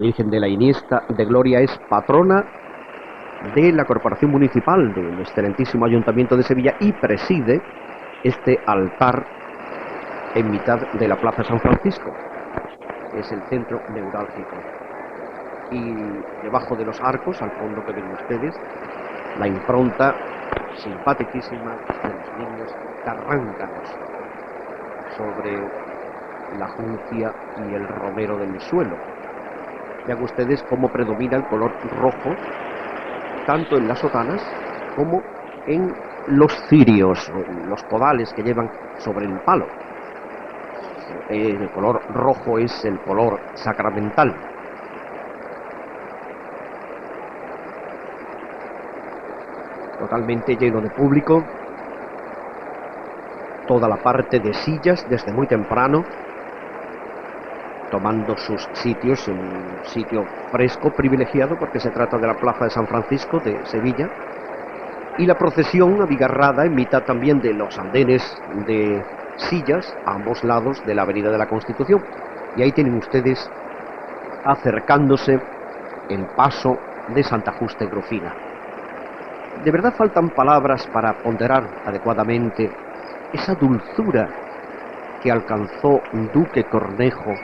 Virgen de la Iniesta de Gloria es patrona de la Corporación Municipal del excelentísimo Ayuntamiento de Sevilla y preside este altar en mitad de la Plaza San Francisco. Es el centro neurálgico. Y debajo de los arcos, al fondo que ven ustedes, la impronta simpaticísima de los niños carráncanos sobre la juncia y el romero del suelo. Vean ustedes cómo predomina el color rojo tanto en las sotanas como en los cirios, los codales que llevan sobre el palo. El color rojo es el color sacramental. Totalmente lleno de público, toda la parte de sillas desde muy temprano, tomando sus sitios en un sitio fresco, privilegiado, porque se trata de la Plaza de San Francisco de Sevilla, y la procesión abigarrada en mitad también de los andenes de sillas a ambos lados de la Avenida de la Constitución. Y ahí tienen ustedes acercándose el paso de Santa Justa y Rufina. De verdad faltan palabras para ponderar adecuadamente esa dulzura que alcanzó Duque Cornejo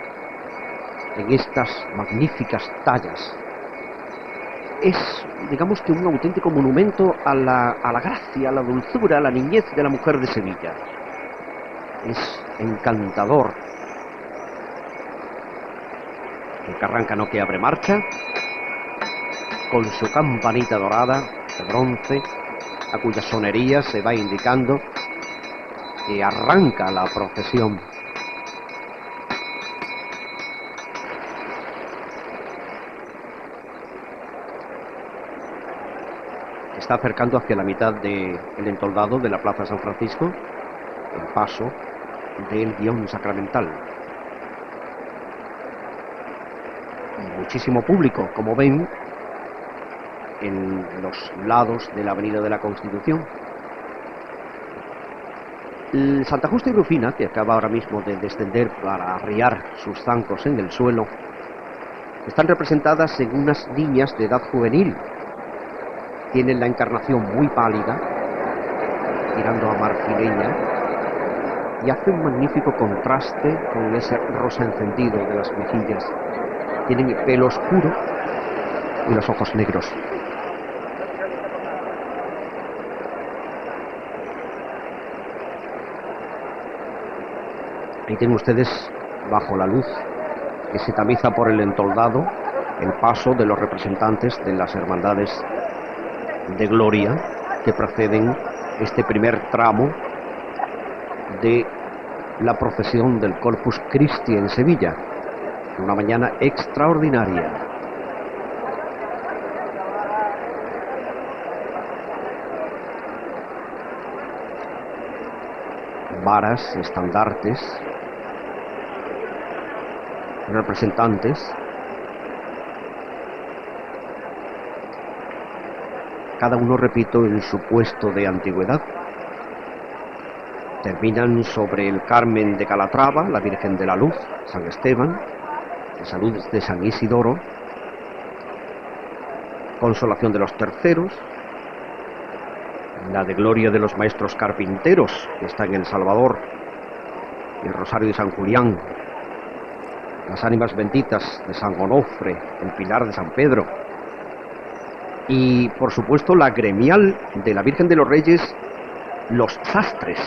en estas magníficas tallas. Es, digamos que, un auténtico monumento a la gracia, a la dulzura, a la niñez de la mujer de Sevilla. Es encantador. El carráncano que abre marcha, con su campanita dorada de bronce, a cuya sonería se va indicando que arranca la procesión. Está acercando hacia la mitad del entoldado de la Plaza San Francisco el paso del guión sacramental. Y muchísimo público, como ven, en los lados de la Avenida de la Constitución. Santa Justa y Rufina, que acaba ahora mismo de descender para arriar sus zancos en el suelo, están representadas en unas niñas de edad juvenil. Tienen la encarnación muy pálida, tirando a marfileña, y hace un magnífico contraste con ese rosa encendido de las mejillas. Tienen el pelo oscuro y los ojos negros. Ahí tienen ustedes, bajo la luz que se tamiza por el entoldado, el paso de los representantes de las hermandades de Gloria que preceden este primer tramo de la procesión del Corpus Christi en Sevilla. Una mañana extraordinaria. Varas, estandartes, representantes, cada uno, repito, en su puesto de antigüedad. Terminan sobre el Carmen de Calatrava, la Virgen de la Luz, San Esteban, la Salud de San Isidoro, Consolación de los Terceros, la de Gloria de los Maestros Carpinteros, que está en El Salvador, el Rosario de San Julián, las Ánimas Benditas de San Onofre, el Pilar de San Pedro, y por supuesto la gremial de la Virgen de los Reyes, los Sastres,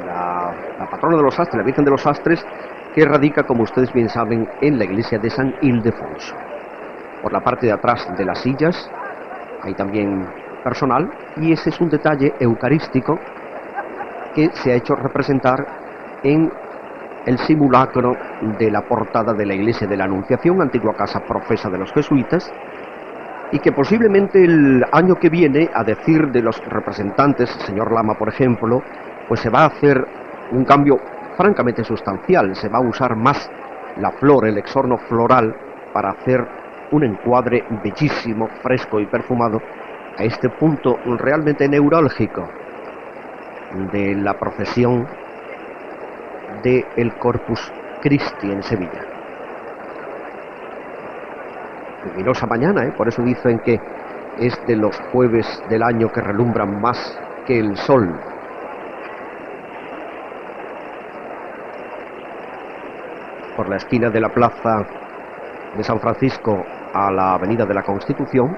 la patrona de los Sastres, la Virgen de los Sastres, que radica, como ustedes bien saben, en la iglesia de San Ildefonso. Por la parte de atrás de las sillas hay también personal, y ese es un detalle eucarístico que se ha hecho representar en el simulacro de la portada de la iglesia de la Anunciación, antigua casa profesa de los jesuitas, y que posiblemente el año que viene, a decir de los representantes, el señor Lama por ejemplo, pues se va a hacer un cambio francamente sustancial. Se va a usar más la flor, el exorno floral, para hacer un encuadre bellísimo, fresco y perfumado a este punto realmente neurálgico de la procesión del Corpus Christi en Sevilla. luminosa mañana, por eso dicen que es de los jueves del año que relumbran más que el sol. Por la esquina de la plaza de San Francisco a la avenida de la Constitución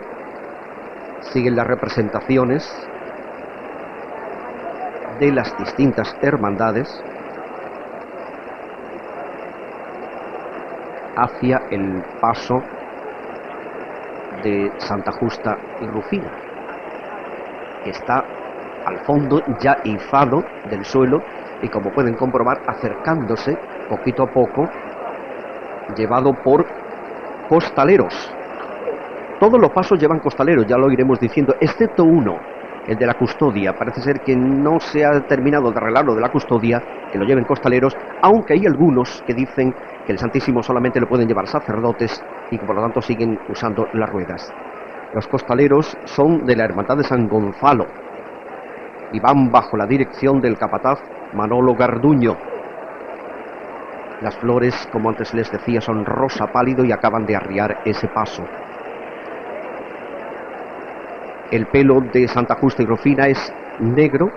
siguen las representaciones de las distintas hermandades hacia el paso de Santa Justa y Rufina, que está al fondo ya izado del suelo y, como pueden comprobar, acercándose poquito a poco, llevado por costaleros. Todos los pasos llevan costaleros, ya lo iremos diciendo, excepto uno, el de la custodia. Parece ser que no se ha terminado de arreglar lo de la custodia, que lo lleven costaleros, aunque hay algunos que dicen que el Santísimo solamente lo pueden llevar sacerdotes y que por lo tanto siguen usando las ruedas. Los costaleros son de la Hermandad de San Gonzalo y van bajo la dirección del capataz Manolo Garduño. Las flores, como antes les decía, son rosa pálido y acaban de arriar ese paso. El pelo de Santa Justa y Rufina es negro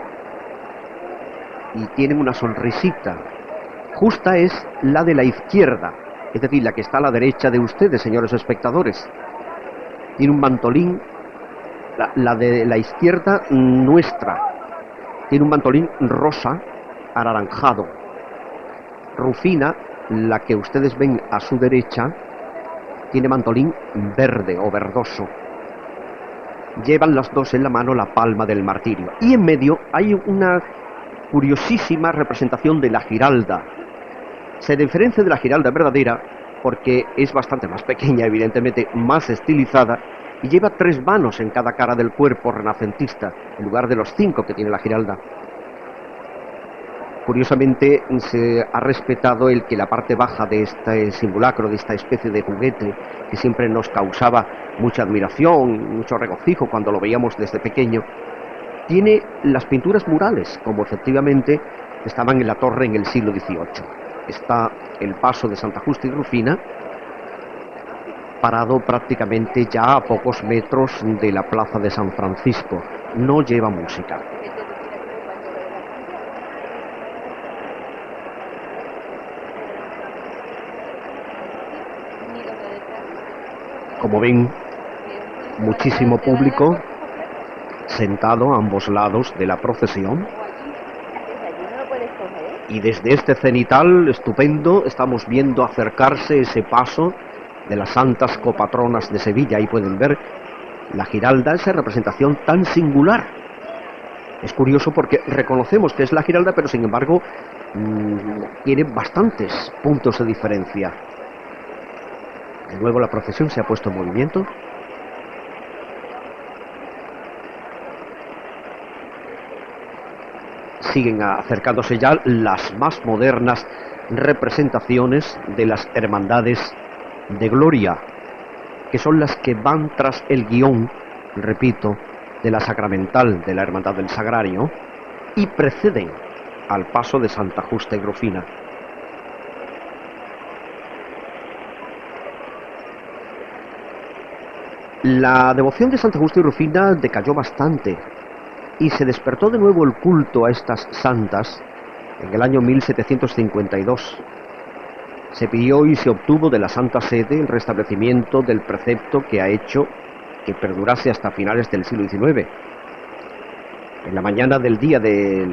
y tienen una sonrisita. Justa es la de la izquierda, es decir, la que está a la derecha de ustedes, señores espectadores. Tiene un mantolín, la de la izquierda nuestra, tiene un mantolín rosa anaranjado. Rufina, la que ustedes ven a su derecha, tiene mantolín verde o verdoso. Llevan las dos en la mano la palma del martirio. Y en medio hay una curiosísima representación de la Giralda. Se diferencia de la Giralda verdadera porque es bastante más pequeña, evidentemente más estilizada, y lleva 3 vanos en cada cara del cuerpo renacentista, en lugar de los 5 que tiene la Giralda. Curiosamente se ha respetado el que la parte baja de este simulacro, de esta especie de juguete que siempre nos causaba mucha admiración, mucho regocijo cuando lo veíamos desde pequeño, tiene las pinturas murales, como efectivamente estaban en la torre en el siglo XVIII. Está el paso de Santa Justa y Rufina, parado prácticamente ya a pocos metros de la plaza de San Francisco. No lleva música. Como ven, muchísimo público sentado a ambos lados de la procesión. Y desde este cenital estupendo estamos viendo acercarse ese paso de las santas copatronas de Sevilla. Ahí pueden ver la Giralda, esa representación tan singular. Es curioso porque reconocemos que es la Giralda, pero sin embargo tiene bastantes puntos de diferencia. De nuevo la procesión se ha puesto en movimiento. Siguen acercándose ya las más modernas representaciones de las hermandades de gloria, que son las que van tras el guión, repito, de la sacramental de la Hermandad del Sagrario y preceden al paso de Santa Justa y Rufina. La devoción de Santa Justa y Rufina decayó bastante y se despertó de nuevo el culto a estas santas en el año 1752. Se pidió y se obtuvo de la Santa Sede el restablecimiento del precepto que ha hecho que perdurase hasta finales del siglo XIX. En la mañana del día de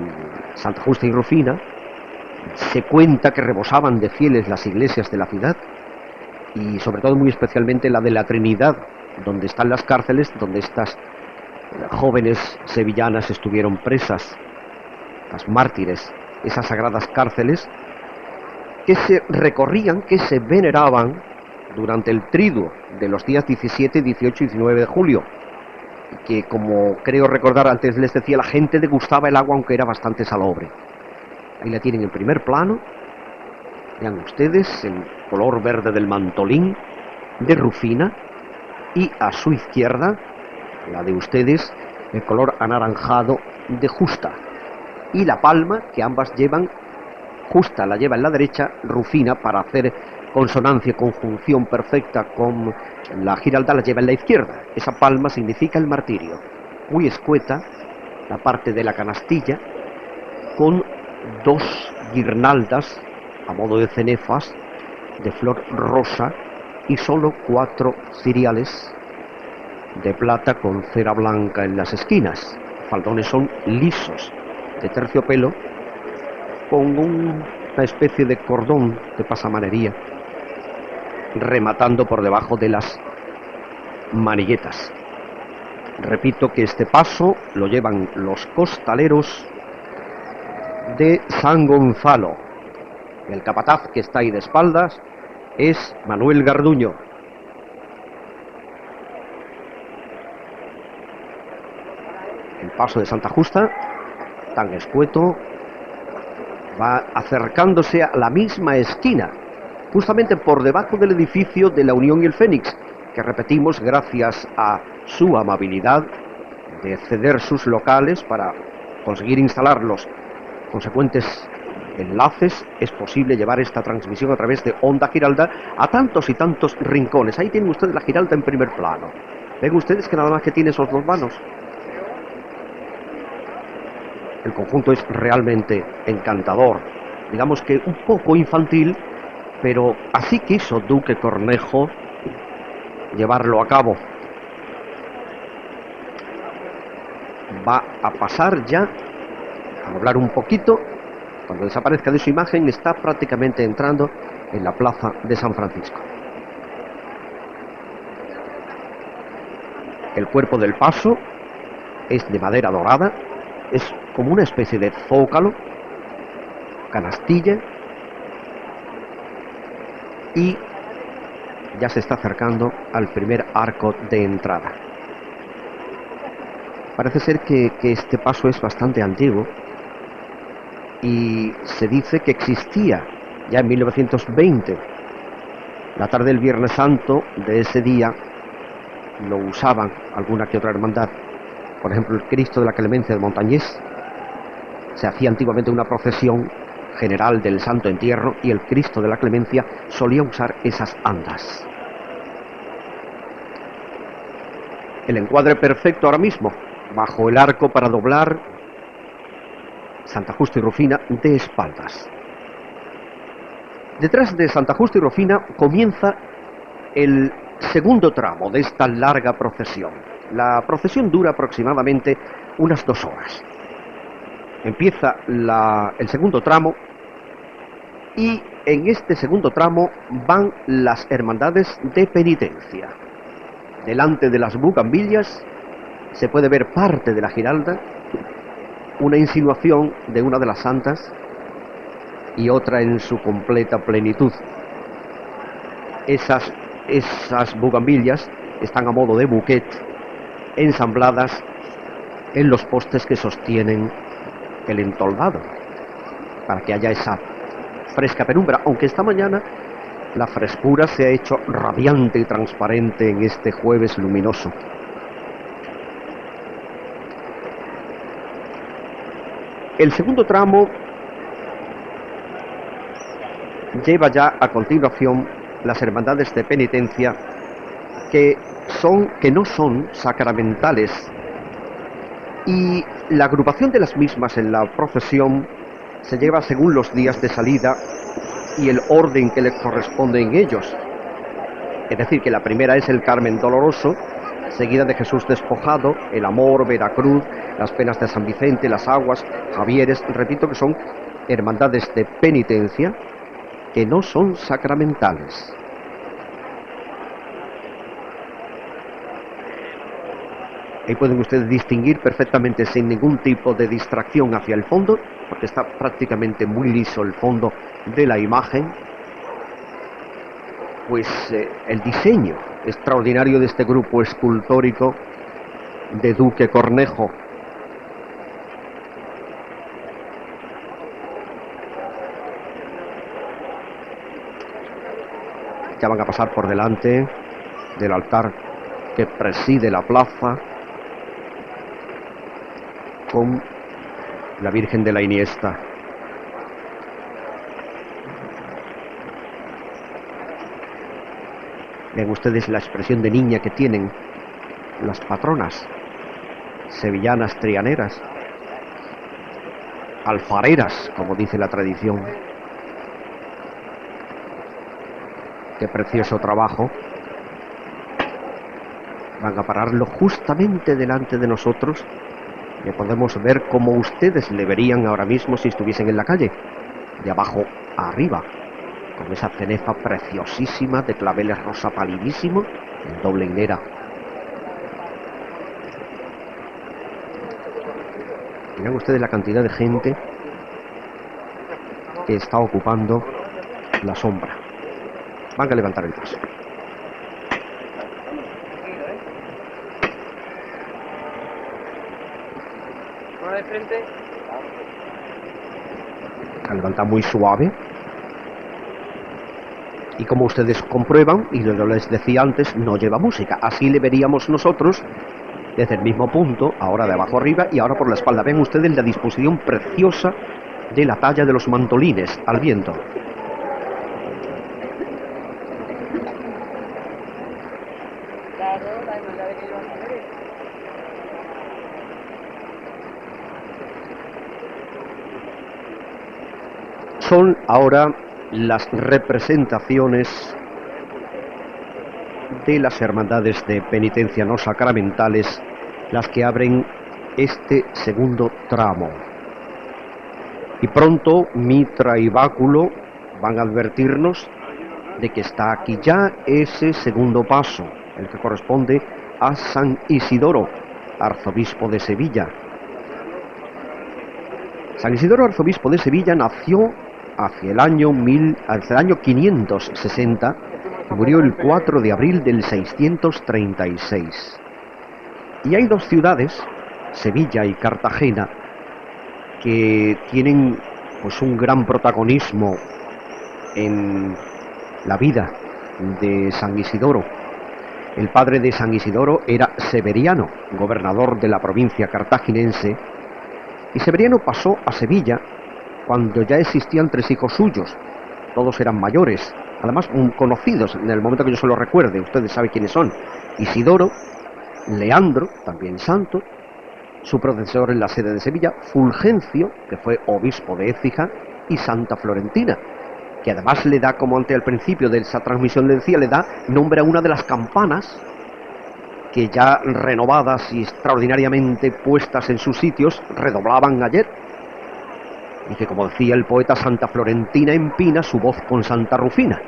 Santa Justa y Rufina se cuenta que rebosaban de fieles las iglesias de la ciudad y sobre todo muy especialmente la de la Trinidad, donde están las cárceles donde estas jóvenes sevillanas estuvieron presas, las mártires, esas sagradas cárceles que se recorrían, que se veneraban durante el triduo de los días 17, 18 y 19 de julio, que, como creo recordar antes les decía, la gente degustaba el agua aunque era bastante salobre. Ahí la tienen en primer plano, vean ustedes el color verde del mantolín de Rufina, y a su izquierda, la de ustedes, el color anaranjado de Justa, y la palma que ambas llevan. Justa la lleva en la derecha, Rufina, para hacer consonancia, conjunción perfecta con la Giralda, la lleva en la izquierda. Esa palma significa el martirio. Muy escueta la parte de la canastilla, con dos guirnaldas a modo de cenefas de flor rosa y solo 4 ciriales de plata con cera blanca en las esquinas. Los faldones son lisos, de terciopelo, con una especie de cordón de pasamanería rematando por debajo de las maniguetas. Repito que este paso lo llevan los costaleros de San Gonzalo. El capataz que está ahí de espaldas es Manuel Garduño. El paso de Santa Justa, tan escueto, va acercándose a la misma esquina, justamente por debajo del edificio de la Unión y el Fénix, que repetimos, gracias a su amabilidad de ceder sus locales para conseguir instalar los consecuentes enlaces, es posible llevar esta transmisión a través de Onda Giralda a tantos y tantos rincones. Ahí tienen ustedes la Giralda en primer plano. ¿Ven ustedes que nada más que tiene esos 2 vanos? El conjunto es realmente encantador, digamos que un poco infantil, pero así quiso Duque Cornejo llevarlo a cabo. Va a pasar ya a hablar un poquito. Cuando desaparezca de su imagen, está prácticamente entrando en la plaza de San Francisco. El cuerpo del paso es de madera dorada, es como una especie de zócalo, canastilla, y ya se está acercando al primer arco de entrada. Parece ser que este paso es bastante antiguo y se dice que existía ya en 1920. La tarde del Viernes Santo de ese día lo usaban alguna que otra hermandad. Por ejemplo, el Cristo de la Clemencia de Montañés. Se hacía antiguamente una procesión general del Santo Entierro y el Cristo de la Clemencia solía usar esas andas. El encuadre perfecto ahora mismo, bajo el arco para doblar Santa Justa y Rufina de espaldas. Detrás de Santa Justa y Rufina comienza el segundo tramo de esta larga procesión. La procesión dura aproximadamente unas 2 horas. Empieza el segundo tramo y en este segundo tramo van las hermandades de penitencia. Delante de las bugambillas se puede ver parte de la Giralda, una insinuación de una de las santas y otra en su completa plenitud. Esas bugambillas están a modo de buquet, ensambladas en los postes que sostienen el entoldado, para que haya esa fresca penumbra, aunque esta mañana la frescura se ha hecho radiante y transparente en este jueves luminoso. El segundo tramo lleva ya a continuación las hermandades de penitencia que no son sacramentales, y la agrupación de las mismas en la procesión se lleva según los días de salida y el orden que le corresponde en ellos. Es decir, que la primera es el Carmen Doloroso, seguida de Jesús Despojado, el Amor, Veracruz, las Penas de San Vicente, las Aguas, Javieres. Repito que son hermandades de penitencia que no son sacramentales. Ahí pueden ustedes distinguir perfectamente, sin ningún tipo de distracción hacia el fondo, porque está prácticamente muy liso el fondo de la imagen, pues el diseño extraordinario de este grupo escultórico de Duque Cornejo. Ya van a pasar por delante del altar que preside la plaza, con la Virgen de la Iniesta. Ven ustedes la expresión de niña que tienen las patronas sevillanas trianeras, alfareras, como dice la tradición. Qué precioso trabajo. Van a pararlo justamente delante de nosotros. Le podemos ver como ustedes le verían ahora mismo si estuviesen en la calle, de abajo a arriba, con esa cenefa preciosísima de claveles rosa palidísimo en doble hilera. Miren ustedes la cantidad de gente que está ocupando la sombra. Van a levantar el paso. De frente. La levanta muy suave. Y como ustedes comprueban, y lo les decía antes, no lleva música. Así le veríamos nosotros desde el mismo punto, ahora de abajo arriba y ahora por la espalda. Ven ustedes la disposición preciosa de la talla de los mantolines al viento. Son ahora las representaciones de las hermandades de penitencia no sacramentales las que abren este segundo tramo. Y pronto Mitra y Báculo van a advertirnos de que está aquí ya ese segundo paso, el que corresponde a San Isidoro, arzobispo de Sevilla. San Isidoro, arzobispo de Sevilla, nació hacia el año 560 y murió el 4 de abril del 636. Y hay dos ciudades, Sevilla y Cartagena, que tienen pues un gran protagonismo en la vida de San Isidoro. El padre de San Isidoro era Severiano, gobernador de la provincia cartaginense, y Severiano pasó a Sevilla cuando ya existían 3 hijos suyos. Todos eran mayores, además conocidos en el momento que yo se lo recuerde. Ustedes saben quiénes son: Isidoro, Leandro, también santo, su predecesor en la sede de Sevilla, Fulgencio, que fue obispo de Écija, y Santa Florentina, que además le da, como ante al principio de esa transmisión le decía, le da nombre a una de las campanas que ya renovadas y extraordinariamente puestas en sus sitios redoblaban ayer, y que, como decía el poeta, Santa Florentina empina su voz con Santa Rufina.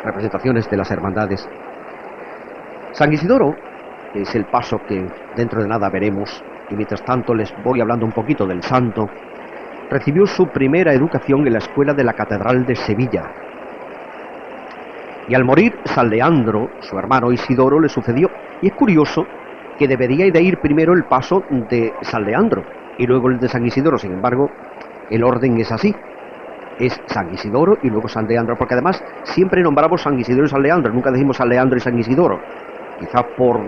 Representaciones de las hermandades. San Isidoro, que es el paso que dentro de nada veremos, y mientras tanto les voy hablando un poquito del santo, recibió su primera educación en la escuela de la Catedral de Sevilla. Y al morir, San Leandro, su hermano Isidoro, le sucedió. Y es curioso que debería de ir primero el paso de San Leandro y luego el de San Isidoro. Sin embargo, el orden es así. Es San Isidoro y luego San Leandro, porque además siempre nombramos San Isidoro y San Leandro, nunca decimos San Leandro y San Isidoro. Quizás por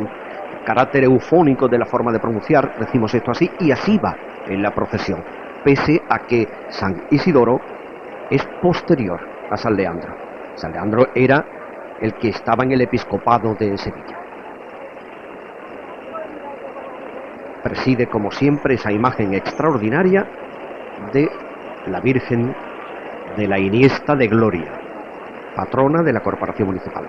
carácter eufónico de la forma de pronunciar, decimos esto así, y así va en la procesión, pese a que San Isidoro es posterior a San Leandro. San Leandro era el que estaba en el episcopado de Sevilla. Preside, como siempre, esa imagen extraordinaria de la Virgen de la Iniesta de Gloria, patrona de la Corporación Municipal,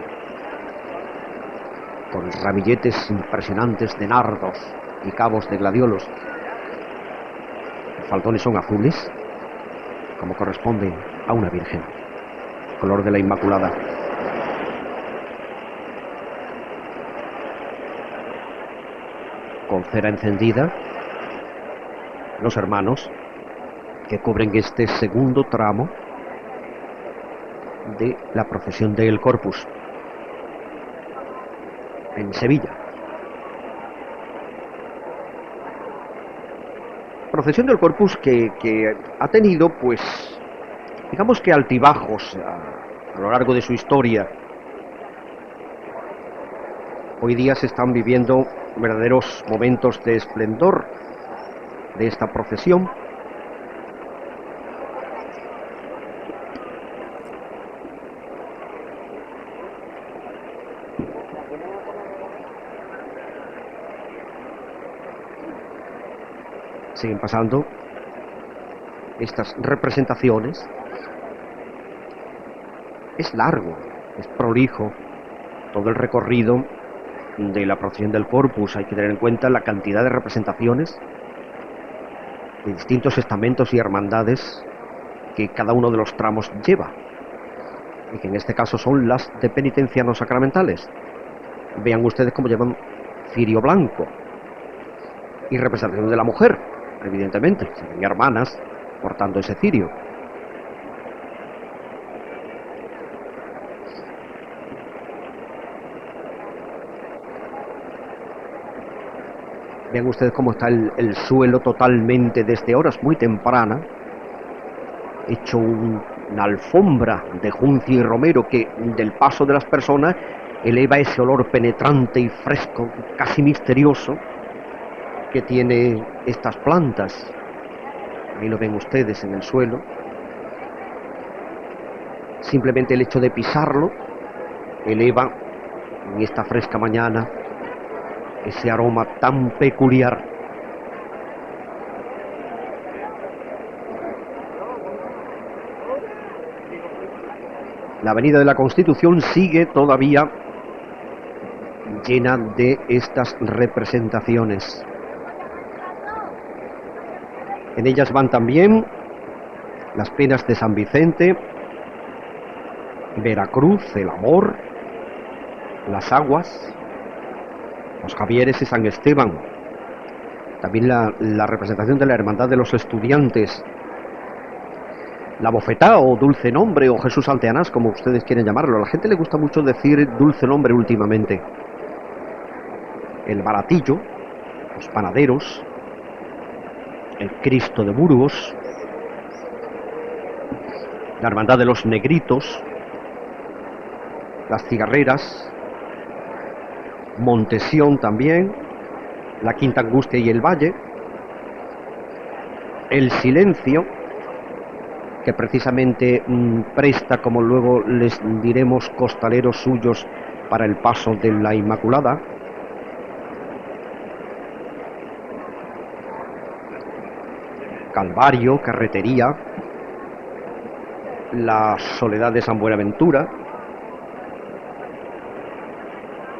con ramilletes impresionantes de nardos y cabos de gladiolos. Los faldones son azules, como corresponde a una virgen, color de la Inmaculada. Con cera encendida, los hermanos que cubren este segundo tramo de la procesión del Corpus en Sevilla. Procesión del Corpus que ha tenido, pues, digamos que altibajos a lo largo de su historia. Hoy día se están viviendo verdaderos momentos de esplendor de esta procesión. Siguen pasando estas representaciones. Es largo, es prolijo todo el recorrido de la procesión del Corpus. Hay que tener en cuenta la cantidad de representaciones de distintos estamentos y hermandades que cada uno de los tramos lleva, y que en este caso son las de penitencianos sacramentales. Vean ustedes cómo llevan cirio blanco y representación de la mujer, evidentemente, se ven hermanas portando ese cirio. Vean ustedes cómo está el suelo totalmente desde horas muy tempranas, hecho una alfombra de juncio y romero que del paso de las personas eleva ese olor penetrante y fresco, casi misterioso, que tiene estas plantas. Ahí lo ven ustedes en el suelo. Simplemente el hecho de pisarlo eleva en esta fresca mañana ese aroma tan peculiar. La Avenida de la Constitución sigue todavía llena de estas representaciones. En ellas van también las penas de San Vicente, Veracruz, el Amor, las Aguas, los Javieres y San Esteban. También la representación de la Hermandad de los Estudiantes, la Bofetá o Dulce Nombre o Jesús Alteanás, como ustedes quieren llamarlo. A la gente le gusta mucho decir Dulce Nombre últimamente. El Baratillo, los Panaderos, el Cristo de Burgos, la Hermandad de los Negritos, las Cigarreras, Montesión también, la Quinta Angustia y el Valle, el Silencio, que precisamente presta, como luego les diremos, costaleros suyos para el paso de la Inmaculada, Calvario, Carretería, la Soledad de San Buenaventura,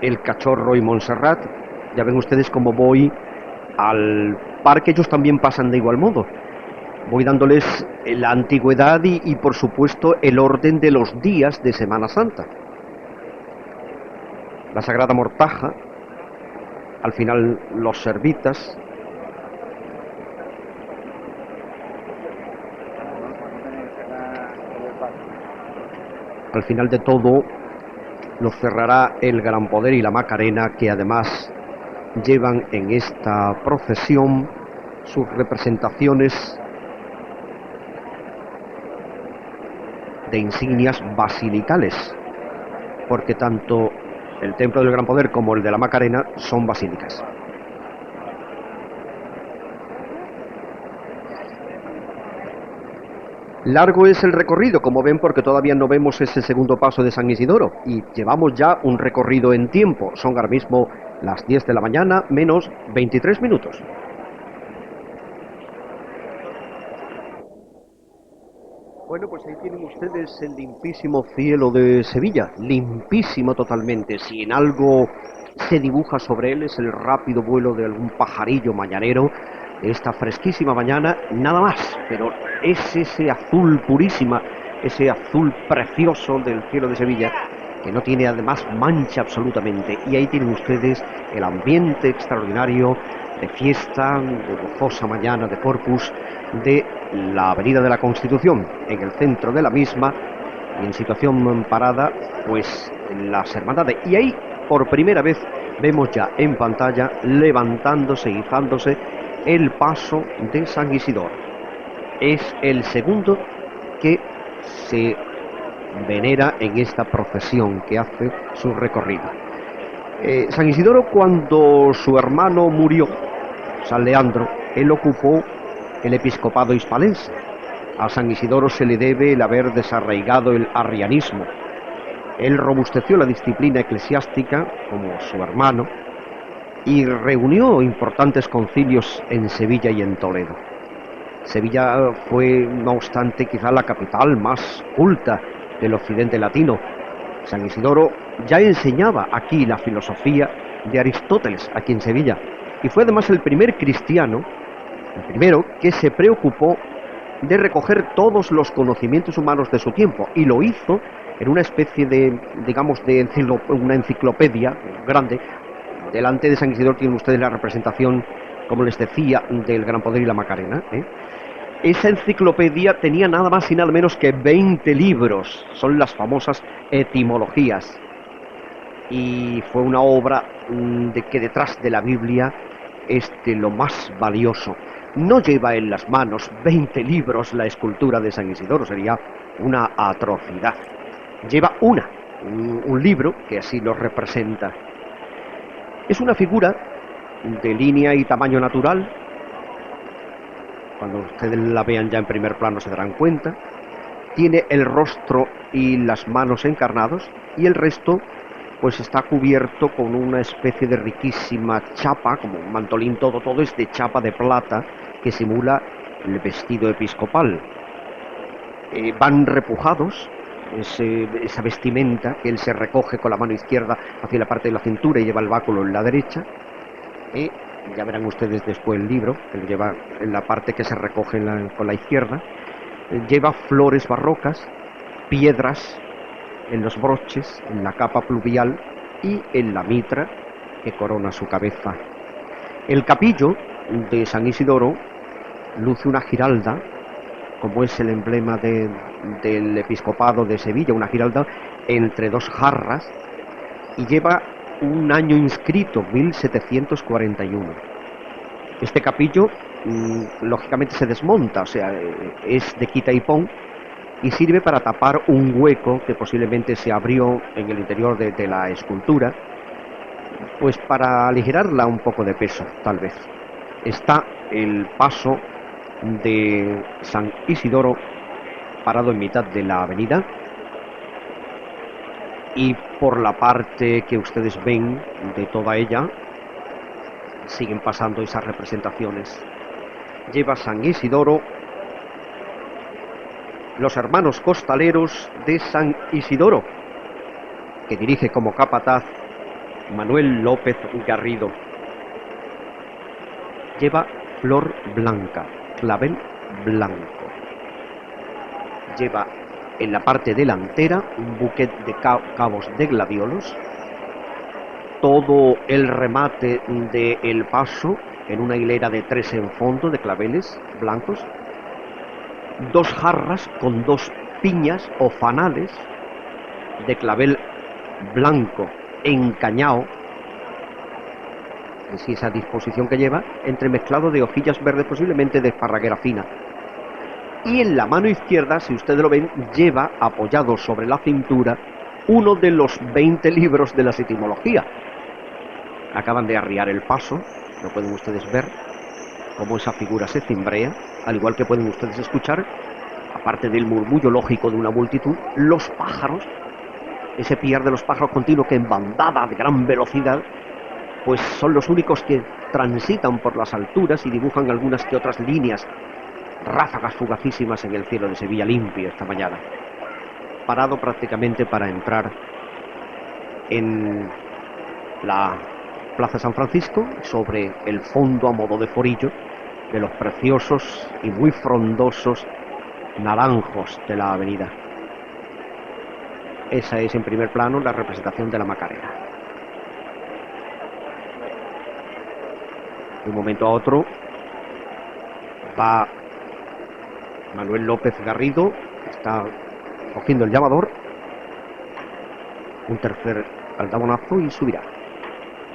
el Cachorro y Montserrat. Ya ven ustedes cómo voy al parque, ellos también pasan de igual modo. Voy dándoles la antigüedad y por supuesto el orden de los días de Semana Santa. La Sagrada Mortaja, al final los Servitas, al final de todo lo cerrará el Gran Poder y la Macarena, que además llevan en esta procesión sus representaciones de insignias basilicales, porque tanto el Templo del Gran Poder como el de la Macarena son basílicas. Largo es el recorrido, como ven, porque todavía no vemos ese segundo paso de San Isidoro y llevamos ya un recorrido en tiempo. Son ahora mismo las 10 de la mañana menos 23 minutos. Bueno, pues ahí tienen ustedes el limpísimo cielo de Sevilla, limpísimo totalmente. Si en algo se dibuja sobre él es el rápido vuelo de algún pajarillo mañanero de esta fresquísima mañana, nada más, pero es ese azul purísima, ese azul precioso del cielo de Sevilla, que no tiene además mancha absolutamente. Y ahí tienen ustedes el ambiente extraordinario de fiesta, de gozosa mañana de Corpus, de la Avenida de la Constitución, en el centro de la misma, y en situación parada, pues las hermandades. Y ahí, por primera vez, vemos ya en pantalla, levantándose, izándose, el paso de San Isidoro. Es el segundo que se venera en esta procesión que hace su recorrido. San Isidoro, cuando su hermano murió, San Leandro, él ocupó el episcopado hispalense. A San Isidoro se le debe el haber desarraigado el arrianismo. Él robusteció la disciplina eclesiástica como su hermano y reunió importantes concilios en Sevilla y en Toledo. Sevilla fue, no obstante, quizá la capital más culta del occidente latino. San Isidoro ya enseñaba aquí la filosofía de Aristóteles, aquí en Sevilla, y fue además el primer cristiano, el primero que se preocupó de recoger todos los conocimientos humanos de su tiempo, y lo hizo en una especie de, digamos, de una enciclopedia grande. Delante de San Isidoro tienen ustedes la representación, como les decía, del Gran Poder y la Macarena. Esa enciclopedia tenía nada más y nada menos que 20 libros, son las famosas etimologías, y fue una obra de que detrás de la Biblia es de lo más valioso. No lleva en las manos 20 libros la escultura de San Isidoro, sería una atrocidad. Lleva un libro que así lo representa. Es una figura de línea y tamaño natural. Cuando ustedes la vean ya en primer plano se darán cuenta. Tiene el rostro y las manos encarnados, y el resto pues está cubierto con una especie de riquísima chapa, como un mantolín. Todo es de chapa de plata que simula el vestido episcopal. Van repujados, esa vestimenta que él se recoge con la mano izquierda hacia la parte de la cintura y lleva el báculo en la derecha. Ya verán ustedes después el libro, que lo lleva en la parte que se recoge con la izquierda. Lleva flores barrocas, piedras en los broches, en la capa pluvial y en la mitra que corona su cabeza. El capillo de San Isidoro luce una giralda, como es el emblema del episcopado de Sevilla, una giralda entre dos jarras, y lleva un año inscrito, 1741. Este capillo, lógicamente, se desmonta, o sea, es de quita y pon, y sirve para tapar un hueco que posiblemente se abrió en el interior de la escultura, pues para aligerarla un poco de peso, tal vez. Está el paso de San Isidoro parado en mitad de la avenida, y por la parte que ustedes ven de toda ella siguen pasando esas representaciones. Lleva San Isidoro los hermanos costaleros de San Isidoro, que dirige como capataz Manuel López Garrido. Lleva flor blanca, clavel blanco. Lleva en la parte delantera un buquet de cabos de gladiolos. Todo el remate del paso en una hilera de 3 en fondo de claveles blancos. 2 jarras con 2 piñas o fanales de clavel blanco encañado, es esa disposición que lleva, entremezclado de hojillas verdes, posiblemente de esparraguera fina. Y en la mano izquierda, si ustedes lo ven, lleva apoyado sobre la cintura uno de los 20 libros de la etimología. Acaban de arriar el paso, lo pueden ustedes ver, cómo esa figura se cimbrea, al igual que pueden ustedes escuchar, aparte del murmullo lógico de una multitud, los pájaros, ese piar de los pájaros continuo que en bandada de gran velocidad, pues son los únicos que transitan por las alturas y dibujan algunas que otras líneas, ráfagas fugacísimas en el cielo de Sevilla limpio esta mañana. Parado prácticamente para entrar en la Plaza San Francisco, sobre el fondo a modo de forillo de los preciosos y muy frondosos naranjos de la avenida. Esa es en primer plano la representación de la Macarena. De un momento a otro va Manuel López Garrido, está cogiendo el llamador, un tercer aldabonazo y subirá.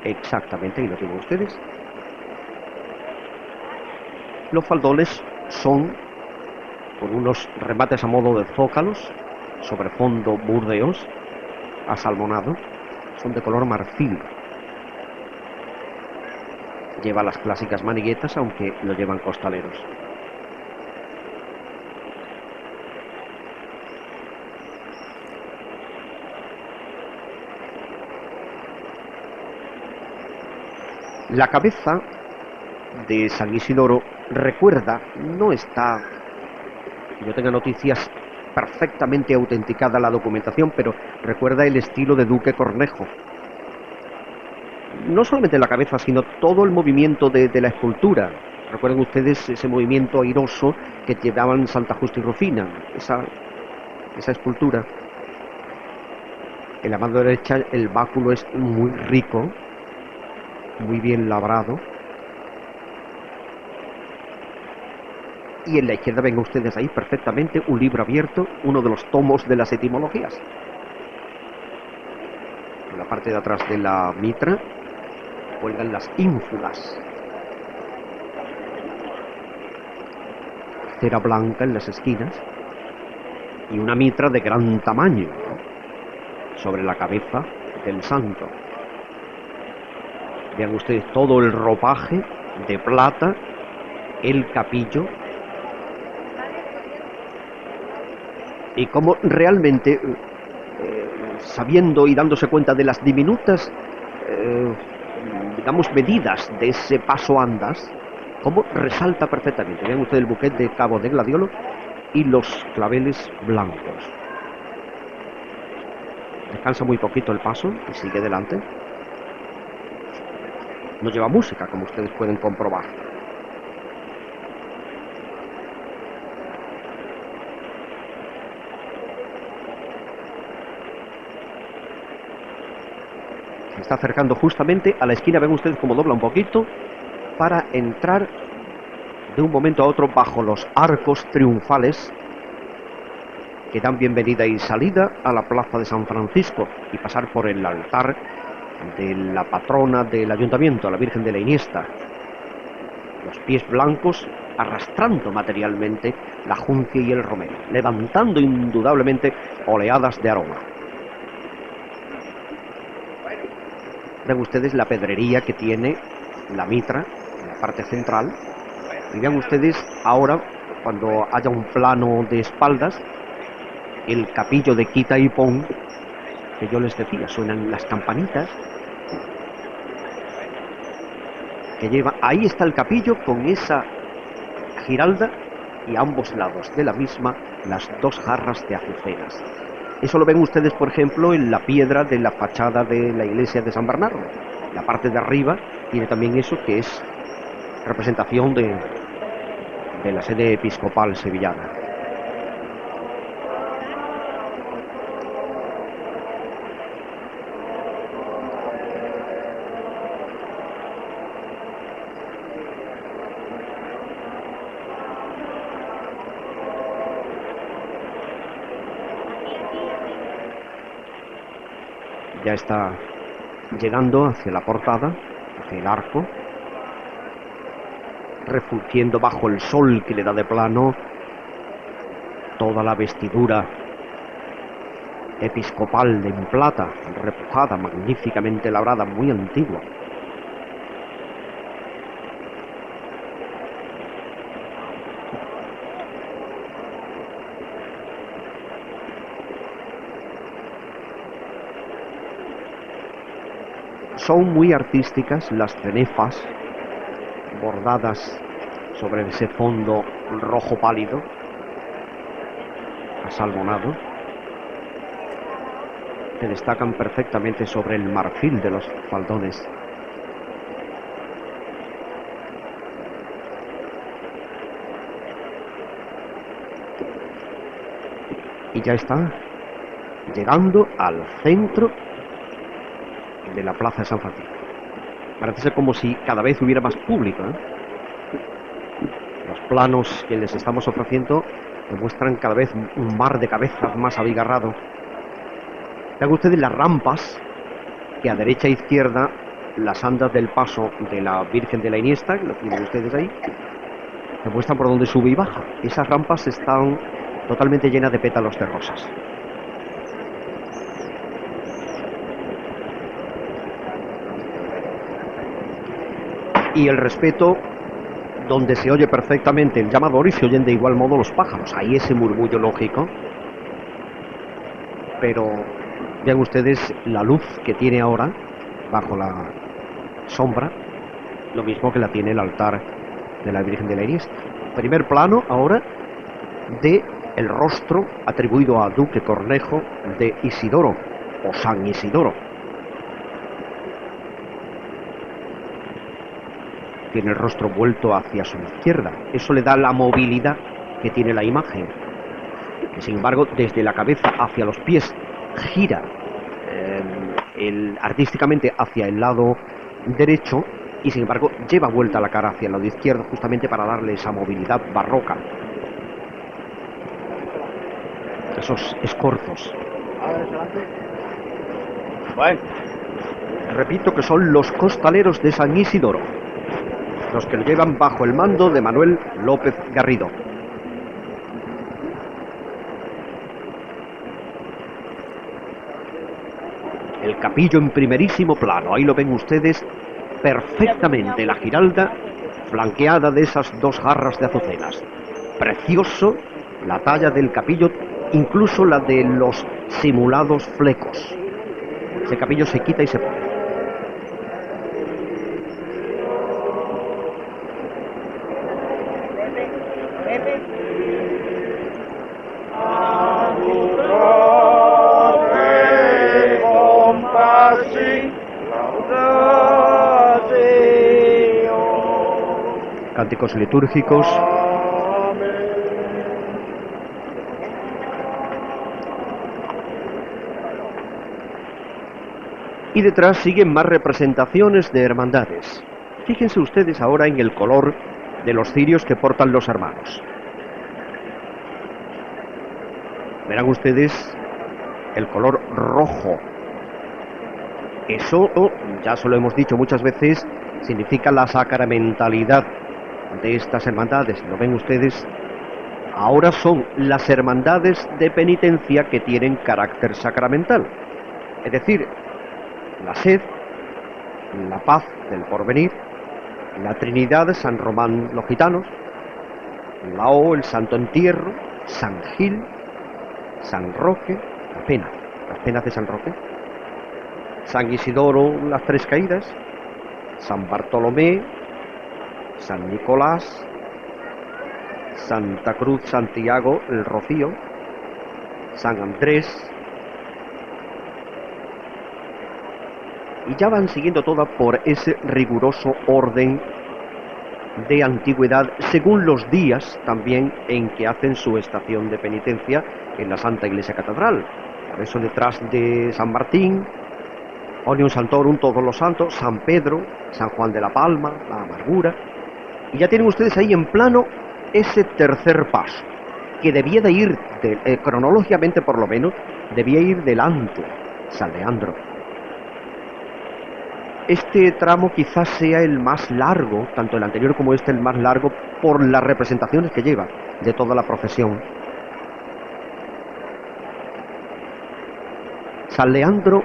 Exactamente, ahí lo tienen ustedes. Los faldones son con unos remates a modo de zócalos sobre fondo burdeos asalmonado, son de color marfil. Lleva las clásicas maniguetas, aunque lo llevan costaleros. La cabeza de San Isidoro recuerda, no está, que yo tenga noticias, perfectamente autenticada la documentación, pero recuerda el estilo de Duque Cornejo. No solamente la cabeza, sino todo el movimiento de la escultura. Recuerden ustedes ese movimiento airoso que llevaban Santa Justa y Rufina, esa escultura. En la mano derecha el báculo es muy rico, muy bien labrado. Y en la izquierda ven ustedes ahí perfectamente un libro abierto, uno de los tomos de las etimologías. En la parte de atrás de la mitra cuelgan las ínfulas. Cera blanca en las esquinas y una mitra de gran tamaño sobre la cabeza del santo. Vean ustedes todo el ropaje de plata, el capillo, y cómo realmente, sabiendo y dándose cuenta de las diminutas, digamos, medidas de ese paso andas, cómo resalta perfectamente. Vean ustedes el buquet de cabo de gladiolo y los claveles blancos. Descansa muy poquito el paso y sigue delante. No lleva música, como ustedes pueden comprobar. Se está acercando justamente a la esquina. Ven ustedes cómo dobla un poquito para entrar de un momento a otro bajo los arcos triunfales que dan bienvenida y salida a la plaza de San Francisco y pasar por el altar de la patrona del ayuntamiento, la Virgen de la Iniesta. Los pies blancos arrastrando materialmente la junquia y el romero, levantando indudablemente oleadas de aroma. Ven ustedes la pedrería que tiene la mitra en la parte central. Y vean ustedes ahora, cuando haya un plano de espaldas, el capillo de quita y pon, que yo les decía, suenan las campanitas que lleva. Ahí está el capillo con esa giralda y a ambos lados de la misma las dos jarras de azucenas. Eso lo ven ustedes, por ejemplo, en la piedra de la fachada de la iglesia de San Bernardo. La parte de arriba tiene también eso, que es representación de la sede episcopal sevillana. Ya está llegando hacia la portada, hacia el arco, refulgiendo bajo el sol que le da de plano toda la vestidura episcopal en plata, repujada, magníficamente labrada, muy antigua. Son muy artísticas las cenefas bordadas sobre ese fondo rojo pálido, asalmonado, que destacan perfectamente sobre el marfil de los faldones. Y ya está llegando al centro de la plaza de San Francisco. Parece ser como si cada vez hubiera más público, ¿eh? Los planos que les estamos ofreciendo demuestran cada vez un mar de cabezas más abigarrado. Vean ustedes las rampas que a derecha e izquierda, las andas del paso de la Virgen de la Iniesta, que lo tienen ustedes ahí, demuestran por dónde sube y baja. Esas rampas están totalmente llenas de pétalos de rosas. Y el respeto, donde se oye perfectamente el llamador y se oyen de igual modo los pájaros. Hay ese murmullo lógico. Pero vean ustedes la luz que tiene ahora bajo la sombra lo mismo que la tiene el altar de la Virgen de la Iniesta. Primer plano ahora de el rostro atribuido a Duque Cornejo de Isidoro o San Isidoro. Tiene el rostro vuelto hacia su izquierda. Eso le da la movilidad que tiene la imagen. Que, sin embargo, desde la cabeza hacia los pies gira artísticamente hacia el lado derecho y, sin embargo, lleva vuelta la cara hacia el lado izquierdo justamente para darle esa movilidad barroca. Esos escorzos. Bueno, repito que son los costaleros de San Isidoro, los que lo llevan bajo el mando de Manuel López Garrido. El capillo en primerísimo plano, ahí lo ven ustedes perfectamente, la giralda flanqueada de esas dos jarras de azucenas. Precioso la talla del capillo, incluso la de los simulados flecos. Ese capillo se quita y se pone. Cánticos litúrgicos. Y detrás siguen más representaciones de hermandades. Fíjense ustedes ahora en el color de los cirios que portan los hermanos. Verán ustedes el color rojo. Eso, ya se lo hemos dicho muchas veces, significa la sacramentalidad de estas hermandades. Lo ven ustedes, ahora son las hermandades de penitencia que tienen carácter sacramental. Es decir, la Sed, la Paz del Porvenir, la Trinidad de San Román los Gitanos, la O, el Santo Entierro, San Gil, San Roque, las penas de San Roque, San Isidoro, las Tres Caídas, San Bartolomé, San Nicolás, Santa Cruz, Santiago, el Rocío, San Andrés, y ya van siguiendo todas por ese riguroso orden de antigüedad, según los días también en que hacen su estación de penitencia en la Santa Iglesia Catedral. Por eso detrás de San Martín, Omnium Sanctorum, todos los santos, San Pedro, San Juan de la Palma, la Amargura, y ya tienen ustedes ahí en plano ese tercer paso, que debía de ir, cronológicamente por lo menos, debía ir delante, San Leandro. Este tramo quizás sea el más largo, tanto el anterior como este el más largo, por las representaciones que lleva de toda la procesión. San Leandro,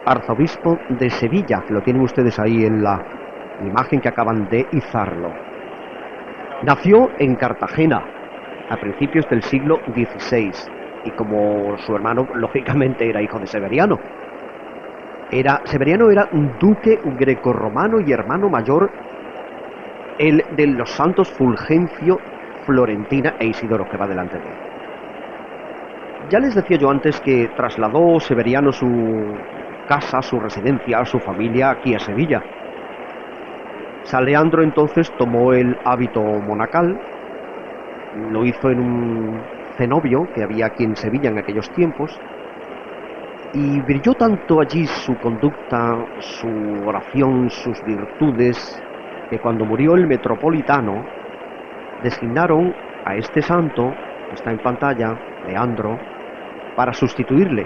arzobispo de Sevilla, que lo tienen ustedes ahí en la imagen que acaban de izarlo. Nació en Cartagena a principios del siglo XVI y, como su hermano lógicamente era hijo de Severiano, Severiano era un duque grecorromano y hermano mayor el de los santos Fulgencio, Florentina e Isidoro, que va delante de él. Ya les decía yo antes que trasladó Severiano su casa, su residencia, su familia aquí a Sevilla. San Leandro entonces tomó el hábito monacal, lo hizo en un cenobio que había aquí en Sevilla en aquellos tiempos, y brilló tanto allí su conducta, su oración, sus virtudes, que cuando murió el metropolitano, designaron a este santo, que está en pantalla, Leandro, para sustituirle.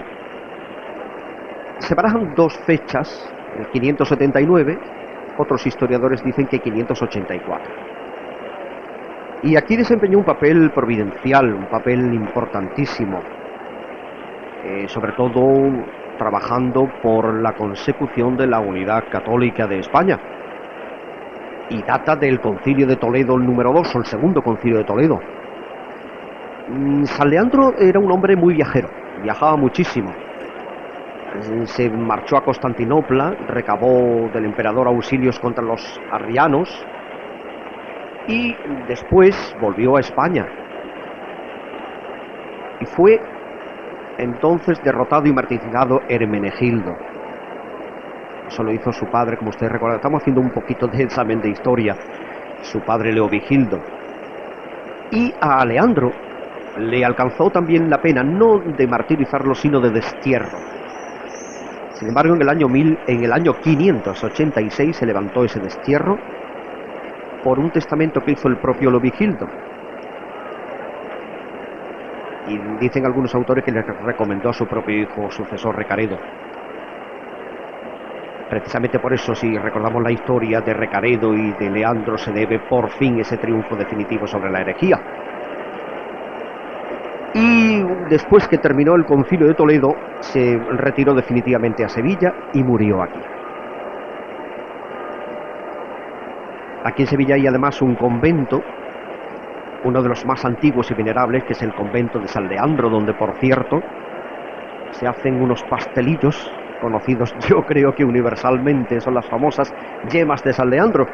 Se barajan dos fechas, el 579, otros historiadores dicen que 584. Y aquí desempeñó un papel providencial, un papel importantísimo, sobre todo trabajando por la consecución de la unidad católica de España. Y data del Concilio de Toledo el número 2, o el segundo Concilio de Toledo. San Leandro era un hombre muy viajero, viajaba muchísimo. Se marchó a Constantinopla, recabó del emperador auxilios contra los arrianos y después volvió a España. Y fue entonces derrotado y martirizado Hermenegildo. Eso lo hizo su padre, como ustedes recuerdan. Estamos haciendo un poquito de examen de historia. Su padre Leovigildo. Y a Leandro le alcanzó también la pena, no de martirizarlo, sino de destierro. Sin embargo, en el año 586 se levantó ese destierro por un testamento que hizo el propio Leovigildo. Y dicen algunos autores que le recomendó a su propio hijo sucesor Recaredo. Precisamente por eso, si recordamos la historia de Recaredo y de Leandro, se debe por fin ese triunfo definitivo sobre la herejía. Y después que terminó el Concilio de Toledo, se retiró definitivamente a Sevilla y murió aquí. Aquí en Sevilla hay además un convento, uno de los más antiguos y venerables, que es el convento de San Leandro, donde, por cierto, se hacen unos pastelillos conocidos, yo creo que universalmente, son las famosas yemas de San Leandro.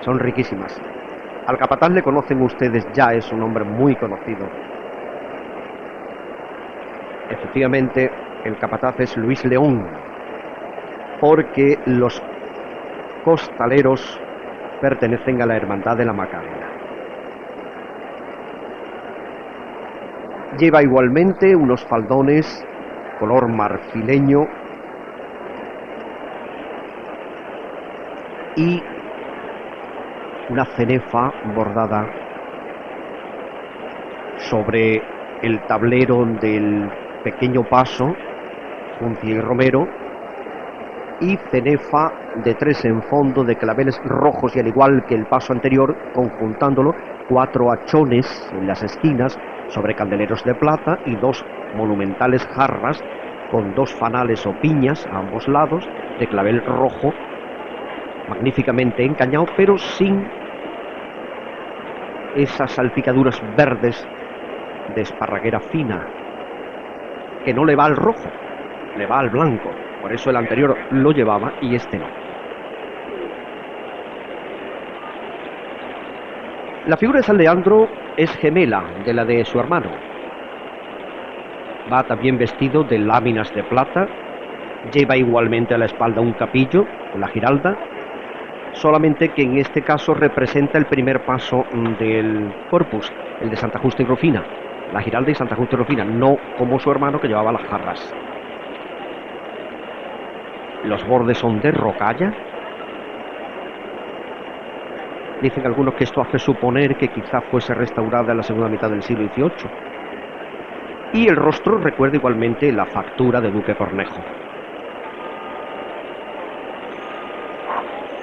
Son riquísimas. Al capataz le conocen ustedes ya, es un hombre muy conocido. Efectivamente, el capataz es Luis León, porque los costaleros pertenecen a la Hermandad de la Macarena. Lleva igualmente unos faldones color marfileño y una cenefa bordada sobre el tablero del pequeño paso, Juncia y Romero, y cenefa de 3 en fondo de claveles rojos, y al igual que el paso anterior, conjuntándolo, 4 hachones en las esquinas sobre candeleros de plata y 2 monumentales jarras con 2 fanales o piñas a ambos lados de clavel rojo, magníficamente encañado, pero sin esas salpicaduras verdes de esparraguera fina, que no le va al rojo, le va al blanco. Por eso el anterior lo llevaba y este no. La figura de San Leandro es gemela de la de su hermano. Va también vestido de láminas de plata, lleva igualmente a la espalda un capillo, la giralda, solamente que en este caso representa el primer paso del corpus, el de Santa Justa y Rufina, la giralda y Santa Justa y Rufina, no como su hermano que llevaba las jarras. Los bordes son de rocalla. Dicen algunos que esto hace suponer que quizá fuese restaurada en la segunda mitad del siglo XVIII. Y el rostro recuerda igualmente la factura de Duque Cornejo.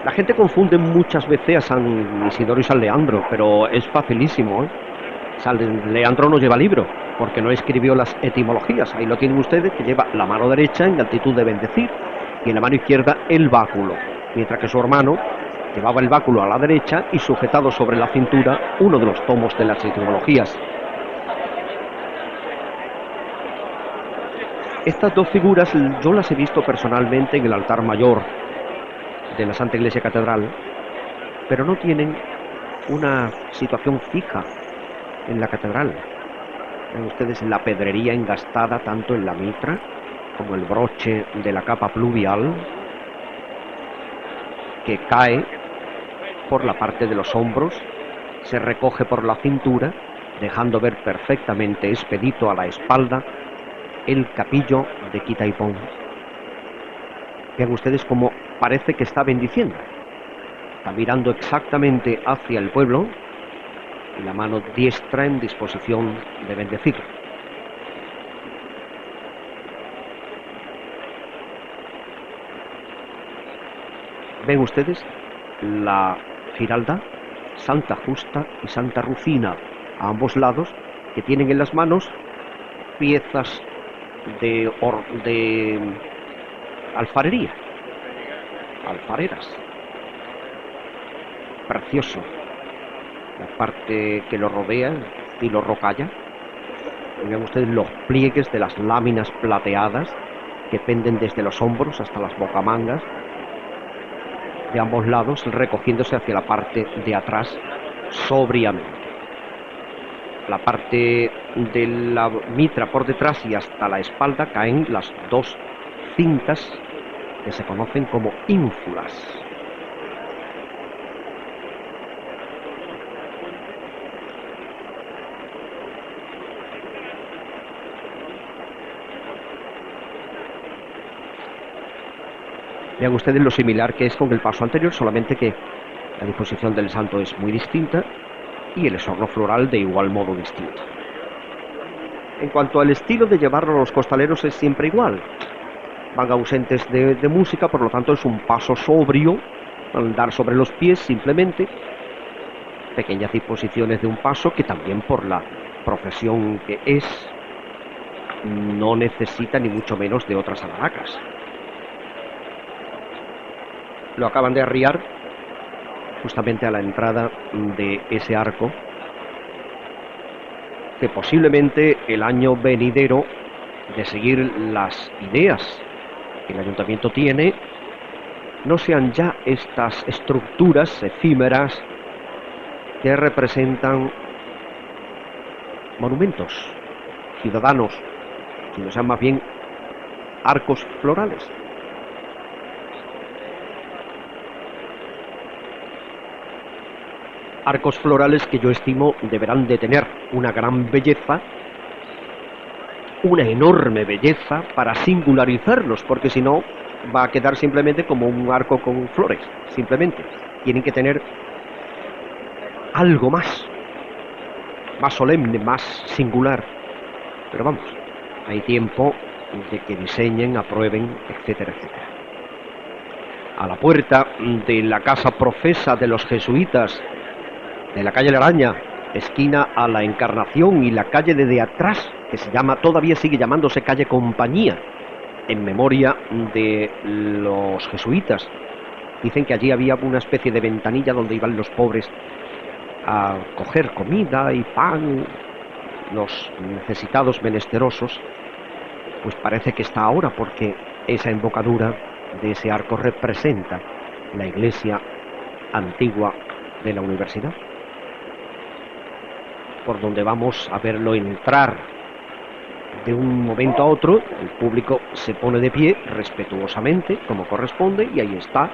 La gente confunde muchas veces a San Isidoro y San Leandro, pero es facilísimo, ¿eh? San Leandro no lleva libro, porque no escribió las etimologías. Ahí lo tienen ustedes, que lleva la mano derecha en actitud de bendecir y en la mano izquierda el báculo, mientras que su hermano llevaba el báculo a la derecha y sujetado sobre la cintura uno de los tomos de las etimologías. Estas dos figuras yo las he visto personalmente en el altar mayor de la Santa Iglesia Catedral, pero no tienen una situación fija en la catedral. Ven ustedes la pedrería engastada tanto en la mitra como el broche de la capa pluvial que cae por la parte de los hombros, se recoge por la cintura, dejando ver perfectamente expedito a la espalda el capillo de quita y pon. Vean ustedes cómo parece que está bendiciendo. Está mirando exactamente hacia el pueblo y la mano diestra en disposición de bendecir. Ven ustedes la giralda, Santa Justa y Santa Rufina a ambos lados, que tienen en las manos piezas de alfarería, alfareras. Precioso. La parte que lo rodea, el estilo rocalla. Vean ustedes los pliegues de las láminas plateadas que penden desde los hombros hasta las bocamangas de ambos lados, recogiéndose hacia la parte de atrás sobriamente. La parte de la mitra por detrás y hasta la espalda caen las dos cintas que se conocen como ínfulas. Vean ustedes lo similar que es con el paso anterior, solamente que la disposición del santo es muy distinta y el exorno floral de igual modo distinto. En cuanto al estilo de llevarlo a los costaleros, es siempre igual. Van ausentes de música, por lo tanto es un paso sobrio, andar sobre los pies simplemente, pequeñas disposiciones de un paso que también por la profesión que es no necesita ni mucho menos de otras alharacas. Lo acaban de arriar justamente a la entrada de ese arco, que posiblemente el año venidero, de seguir las ideas que el ayuntamiento tiene, no sean ya estas estructuras efímeras que representan monumentos ciudadanos, sino sean más bien arcos florales. Arcos florales que yo estimo deberán de tener una gran belleza, una enorme belleza para singularizarlos, porque si no va a quedar simplemente como un arco con flores, simplemente. Tienen que tener algo más solemne, más singular. Pero vamos, hay tiempo de que diseñen, aprueben, etcétera, etcétera. A la puerta de la casa profesa de los jesuitas de la calle La Araña, esquina a la Encarnación, y la calle de atrás, que se llama, todavía sigue llamándose calle Compañía, en memoria de los jesuitas. Dicen que allí había una especie de ventanilla donde iban los pobres a coger comida y pan, los necesitados menesterosos. Pues parece que está ahora, porque esa embocadura de ese arco representa la iglesia antigua de la universidad, por donde vamos a verlo entrar. De un momento a otro, el público se pone de pie respetuosamente, como corresponde, y ahí está,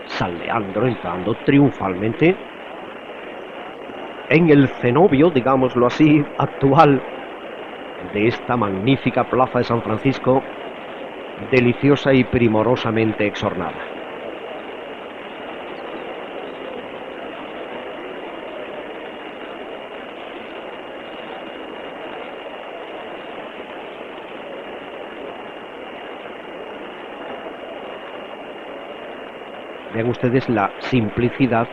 saldeando, entrando triunfalmente en el cenobio, digámoslo así, actual de esta magnífica plaza de San Francisco, deliciosa y primorosamente exornada. Vean ustedes la simplicidad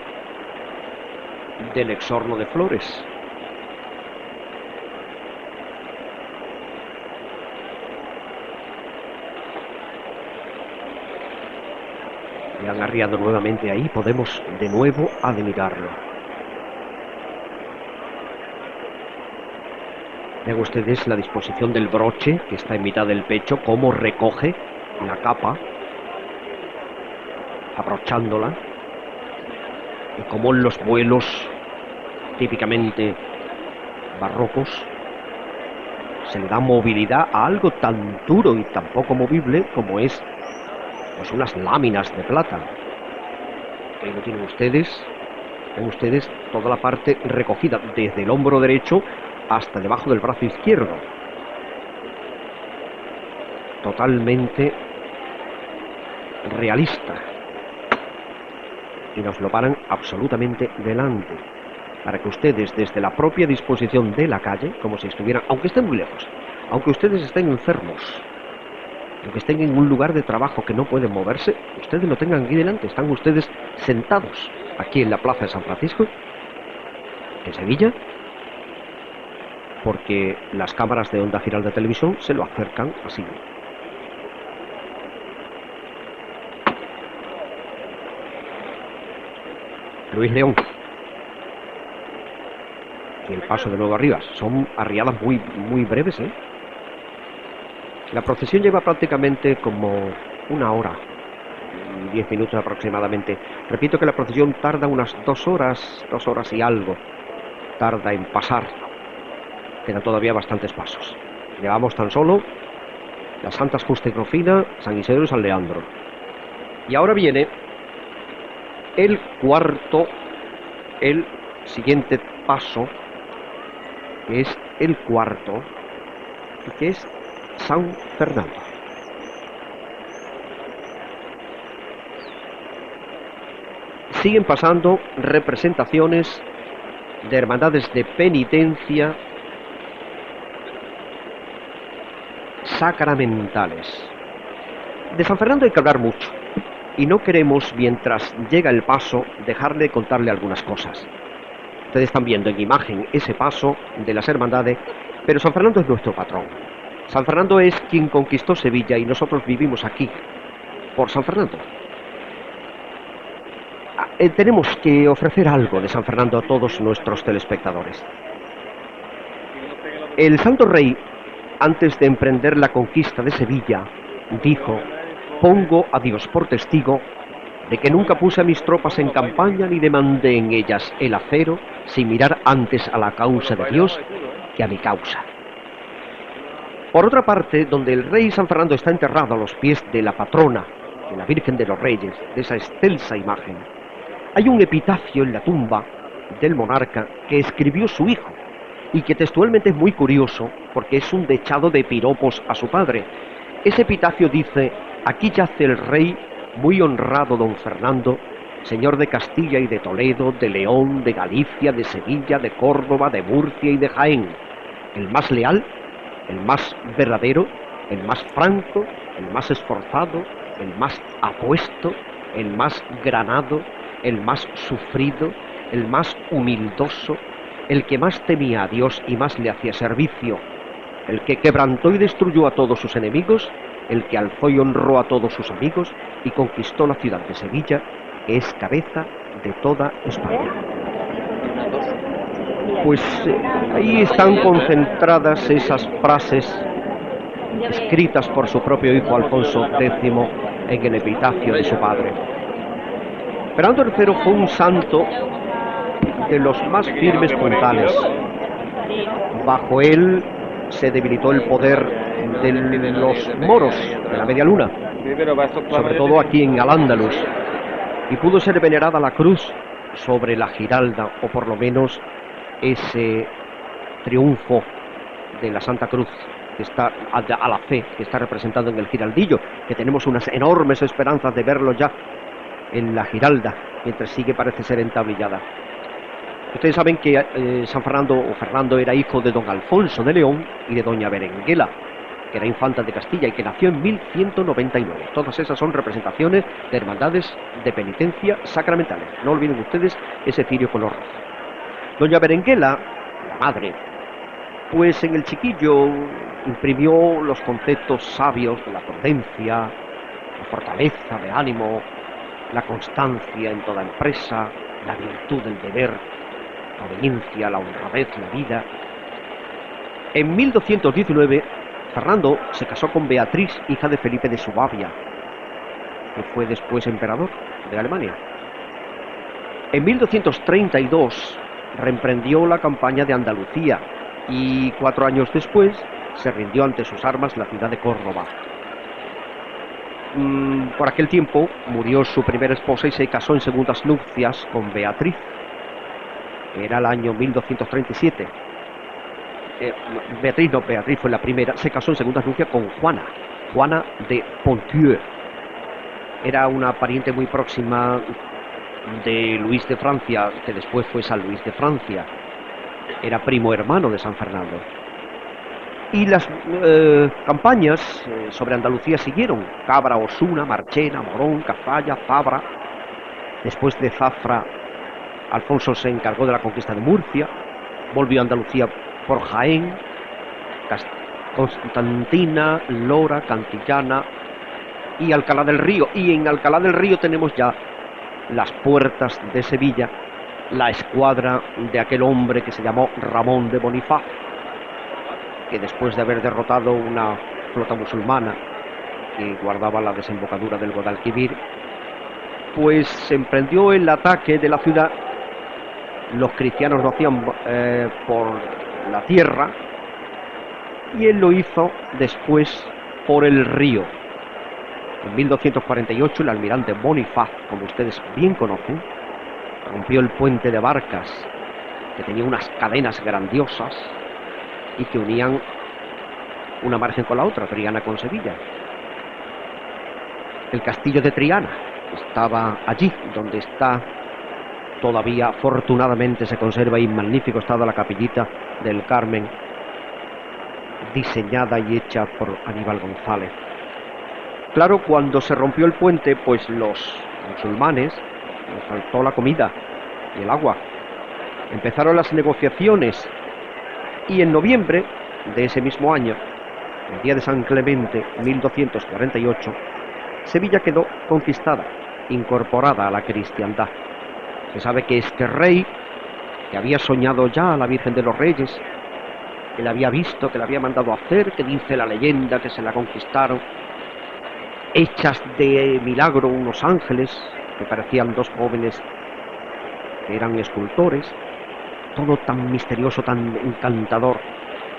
del exorno de flores. Le han arriado nuevamente ahí, podemos de nuevo admirarlo. Vean ustedes la disposición del broche que está en mitad del pecho, cómo recoge la capa, abrochándola, y cómo en los vuelos típicamente barrocos se le da movilidad a algo tan duro y tan poco movible como es, pues, unas láminas de plata. Ahí lo tienen ustedes. Ven ustedes toda la parte recogida desde el hombro derecho hasta debajo del brazo izquierdo, totalmente realista, y nos lo paran absolutamente delante, para que ustedes, desde la propia disposición de la calle, como si estuvieran, aunque estén muy lejos, aunque ustedes estén enfermos, aunque estén en un lugar de trabajo que no pueden moverse, ustedes lo tengan aquí delante. Están ustedes sentados aquí en la plaza de San Francisco, en Sevilla, porque las cámaras de Onda Ciral de televisión se lo acercan así. Luis León y el paso de nuevo arriba. Son arriadas muy breves, ¿eh? La procesión lleva prácticamente como una hora, 10 minutos aproximadamente. Repito que la procesión tarda unas 2 horas y algo. Tarda en pasar. Quedan todavía bastantes pasos. Llevamos tan solo las Santas Justa y Rufina, San Isidro y San Leandro. Y ahora viene el siguiente paso, que es el cuarto, y que es San Fernando. Siguen pasando representaciones de hermandades de penitencia sacramentales. De San Fernando hay que hablar mucho, y no queremos, mientras llega el paso, dejar de contarle algunas cosas. Ustedes están viendo en imagen ese paso de las hermandades, pero San Fernando es nuestro patrón. San Fernando es quien conquistó Sevilla y nosotros vivimos aquí por San Fernando. Tenemos que ofrecer algo de San Fernando a todos nuestros telespectadores. El Santo Rey, antes de emprender la conquista de Sevilla, dijo: pongo a Dios por testigo de que nunca puse a mis tropas en campaña ni demandé en ellas el acero sin mirar antes a la causa de Dios que a mi causa. Por otra parte, donde el rey San Fernando está enterrado a los pies de la patrona, de la Virgen de los Reyes, de esa excelsa imagen, hay un epitafio en la tumba del monarca que escribió su hijo, y que textualmente es muy curioso porque es un dechado de piropos a su padre. Ese epitafio dice: aquí yace el rey muy honrado don Fernando, señor de Castilla y de Toledo, de León, de Galicia, de Sevilla, de Córdoba, de Murcia y de Jaén, el más leal, el más verdadero, el más franco, el más esforzado, el más apuesto, el más granado, el más sufrido, el más humildoso, el que más temía a Dios y más le hacía servicio, el que quebrantó y destruyó a todos sus enemigos, el que alzó y honró a todos sus amigos y conquistó la ciudad de Sevilla, que es cabeza de toda España. Pues ahí están concentradas esas frases escritas por su propio hijo Alfonso X en el epitafio de su padre. Fernando III fue un santo de los más firmes puntales. Bajo él se debilitó el poder de los moros de la Media Luna, sobre todo aquí en Al-Ándalus, y pudo ser venerada la cruz sobre la Giralda, o por lo menos ese triunfo de la Santa Cruz que está a la fe, que está representado en el Giraldillo, que tenemos unas enormes esperanzas de verlo ya en la Giralda, mientras sigue parece ser entablillada. Ustedes saben que San Fernando o Fernando era hijo de don Alfonso de León y de doña Berenguela, que era infanta de Castilla y que nació en 1199. Todas esas son representaciones de hermandades de penitencia sacramentales. No olviden ustedes ese cirio color rojo. Doña Berenguela, la madre, pues en el chiquillo imprimió los conceptos sabios de la prudencia, la fortaleza de ánimo, la constancia en toda empresa, la virtud del deber, la obediencia, la honradez, la vida. En 1219, Fernando se casó con Beatriz, hija de Felipe de Suabia, que fue después emperador de Alemania. En 1232 reemprendió la campaña de Andalucía y 4 años después se rindió ante sus armas la ciudad de Córdoba. Por aquel tiempo murió su primera esposa y se casó en segundas nupcias con Beatriz. Era el año 1237. Beatriz fue la primera. Se casó en segundas nupcias con Juana de Ponthieu. Era una pariente muy próxima de Luis de Francia, que después fue San Luis de Francia. Era primo hermano de San Fernando. Y las campañas sobre Andalucía siguieron: Cabra, Osuna, Marchena, Morón, Cazalla, Zabra. Después de Zafra, Alfonso se encargó de la conquista de Murcia, volvió a Andalucía por Jaén, Constantina, Lora, Cantillana y Alcalá del Río. Y en Alcalá del Río tenemos ya las puertas de Sevilla, la escuadra de aquel hombre que se llamó Ramón de Bonifaz, que después de haber derrotado una flota musulmana que guardaba la desembocadura del Guadalquivir, pues se emprendió el ataque de la ciudad. Los cristianos lo hacían por la tierra y él lo hizo después por el río. En 1248 el almirante Bonifaz, como ustedes bien conocen, rompió el puente de barcas que tenía unas cadenas grandiosas y que unían una margen con la otra, Triana con Sevilla. El castillo de Triana estaba allí, donde está todavía, afortunadamente se conserva en magnífico estado la capillita del Carmen, diseñada y hecha por Aníbal González. Claro, cuando se rompió el puente, pues los musulmanes les faltó la comida y el agua. Empezaron las negociaciones y en noviembre de ese mismo año, el día de San Clemente, 1248, Sevilla quedó conquistada, incorporada a la cristiandad. Se sabe que este rey, que había soñado ya a la Virgen de los Reyes, que la había visto, que la había mandado a hacer, que dice la leyenda que se la conquistaron, hechas de milagro unos ángeles, que parecían dos jóvenes que eran escultores, todo tan misterioso, tan encantador.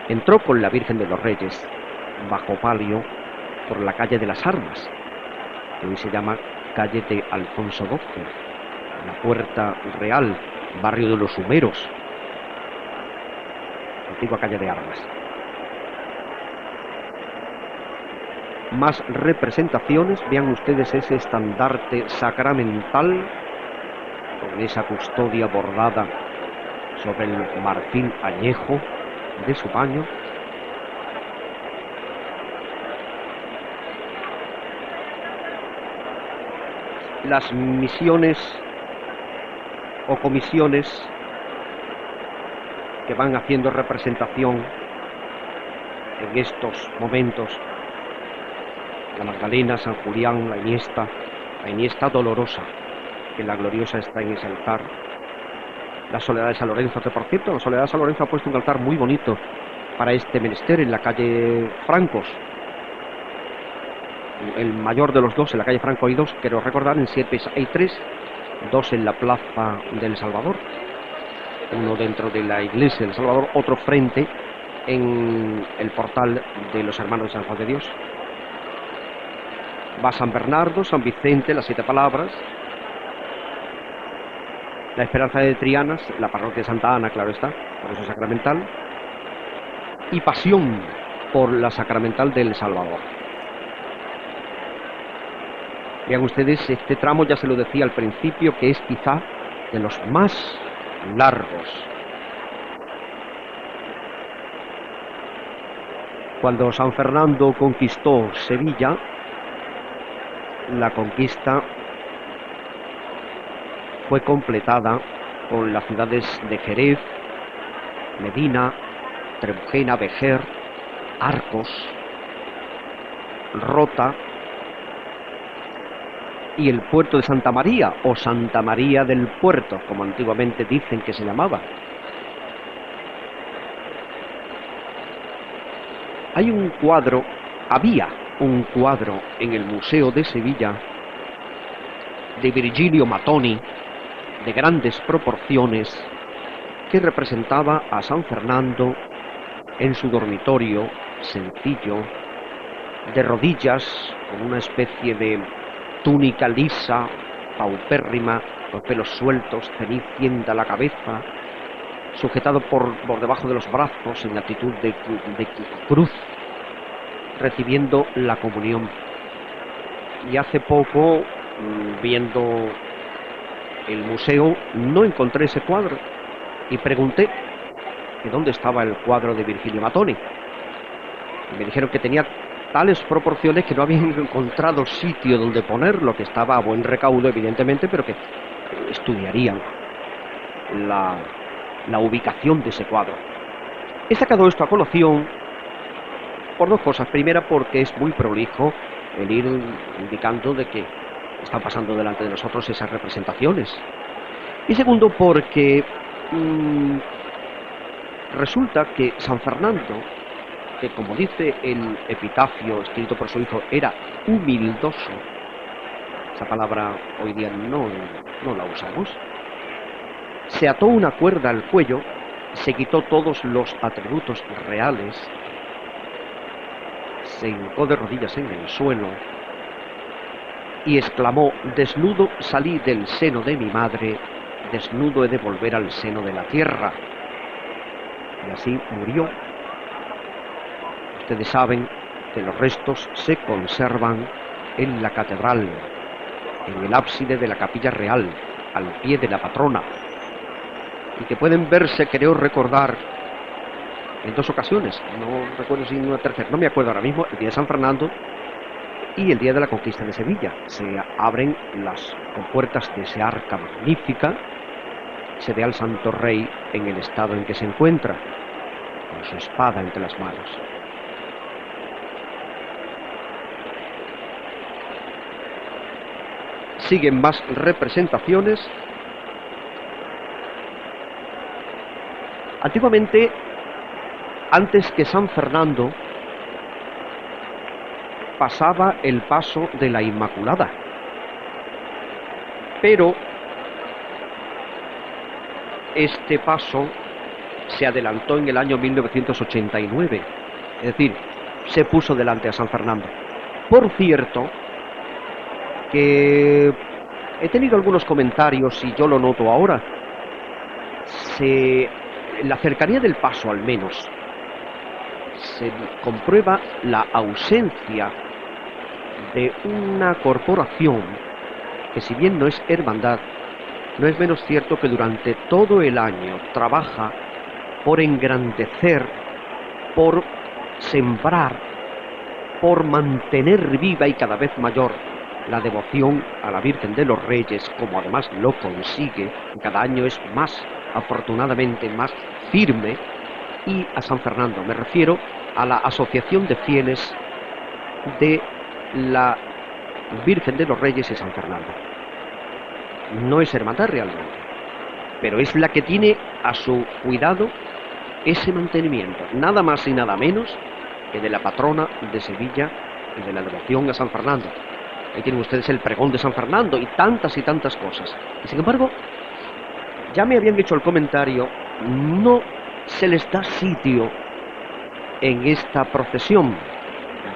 Entró con la Virgen de los Reyes, bajo palio, por la calle de las Armas, que hoy se llama calle de Alfonso XII, la Puerta Real, barrio de los Humeros, antigua calle de Armas. Más representaciones, vean ustedes ese estandarte sacramental con esa custodia bordada sobre el marfil añejo de su paño. Las misiones o comisiones que van haciendo representación en estos momentos: la Magdalena, San Julián, la Iniesta dolorosa, que la gloriosa está en ese altar, la Soledad de San Lorenzo, que por cierto la Soledad de San Lorenzo ha puesto un altar muy bonito para este menester en la calle Francos, el mayor de los dos. En la calle Franco hay dos, quiero recordar, en Sierpes hay tres, dos en la plaza del Salvador, uno dentro de la iglesia del Salvador, otro frente en el portal de los hermanos de San Juan de Dios. Va San Bernardo, San Vicente, las Siete Palabras, la Esperanza de Trianas, la parroquia de Santa Ana, claro está, por eso sacramental, y Pasión por la sacramental del Salvador. Vean ustedes, este tramo ya se lo decía al principio, que es quizá de los más largos. Cuando San Fernando conquistó Sevilla, la conquista fue completada con las ciudades de Jerez, Medina, Trebujena, Vejer, Arcos, Rota y el puerto de Santa María, o Santa María del Puerto, como antiguamente dicen que se llamaba. Había un cuadro en el Museo de Sevilla de Virgilio Matoni, de grandes proporciones, que representaba a San Fernando en su dormitorio sencillo, de rodillas, con una especie de túnica lisa, paupérrima, los pelos sueltos, cenicienta la cabeza, sujetado por debajo de los brazos en actitud de cruz, recibiendo la comunión. Y hace poco, viendo el museo, no encontré ese cuadro y pregunté que dónde estaba el cuadro de Virgilio Matoni. Y me dijeron que tenía tales proporciones que no habían encontrado sitio donde ponerlo, que estaba a buen recaudo evidentemente, pero que estudiarían la ubicación de ese cuadro. He sacado esto a colación por dos cosas. Primera, porque es muy prolijo el ir indicando de que están pasando delante de nosotros esas representaciones. Y segundo, porque resulta que San Fernando que, como dice el epitafio escrito por su hijo, era humildoso. Esa palabra hoy día no la usamos. Se ató una cuerda al cuello, se quitó todos los atributos reales, se hincó de rodillas en el suelo y exclamó: desnudo salí del seno de mi madre, desnudo he de volver al seno de la tierra. Y así murió. Ustedes saben que los restos se conservan en la catedral, en el ábside de la capilla real, al pie de la patrona, y que pueden verse, creo recordar, en dos ocasiones, no recuerdo si en una tercera, no me acuerdo ahora mismo, el día de San Fernando y el día de la conquista de Sevilla. Se abren las compuertas de ese arca magnífica, se ve al Santo Rey en el estado en que se encuentra, con su espada entre las manos. Siguen más representaciones. Antiguamente, antes que San Fernando, pasaba el paso de la Inmaculada, pero este paso se adelantó en el año 1989, es decir, se puso delante a San Fernando. Por cierto, que he tenido algunos comentarios y yo lo noto ahora. La cercanía del paso, al menos, se comprueba la ausencia de una corporación que, si bien no es hermandad, no es menos cierto que durante todo el año trabaja por engrandecer, por sembrar, por mantener viva y cada vez mayor la devoción a la Virgen de los Reyes, como además lo consigue. Cada año es más, afortunadamente, más firme. Y a San Fernando me refiero a la asociación de fieles de la Virgen de los Reyes y San Fernando. No es hermandad realmente, pero es la que tiene a su cuidado ese mantenimiento, nada más y nada menos que de la patrona de Sevilla y de la devoción a San Fernando. Ahí tienen ustedes el pregón de San Fernando y tantas cosas. Y sin embargo, ya me habían hecho el comentario, no se les da sitio en esta procesión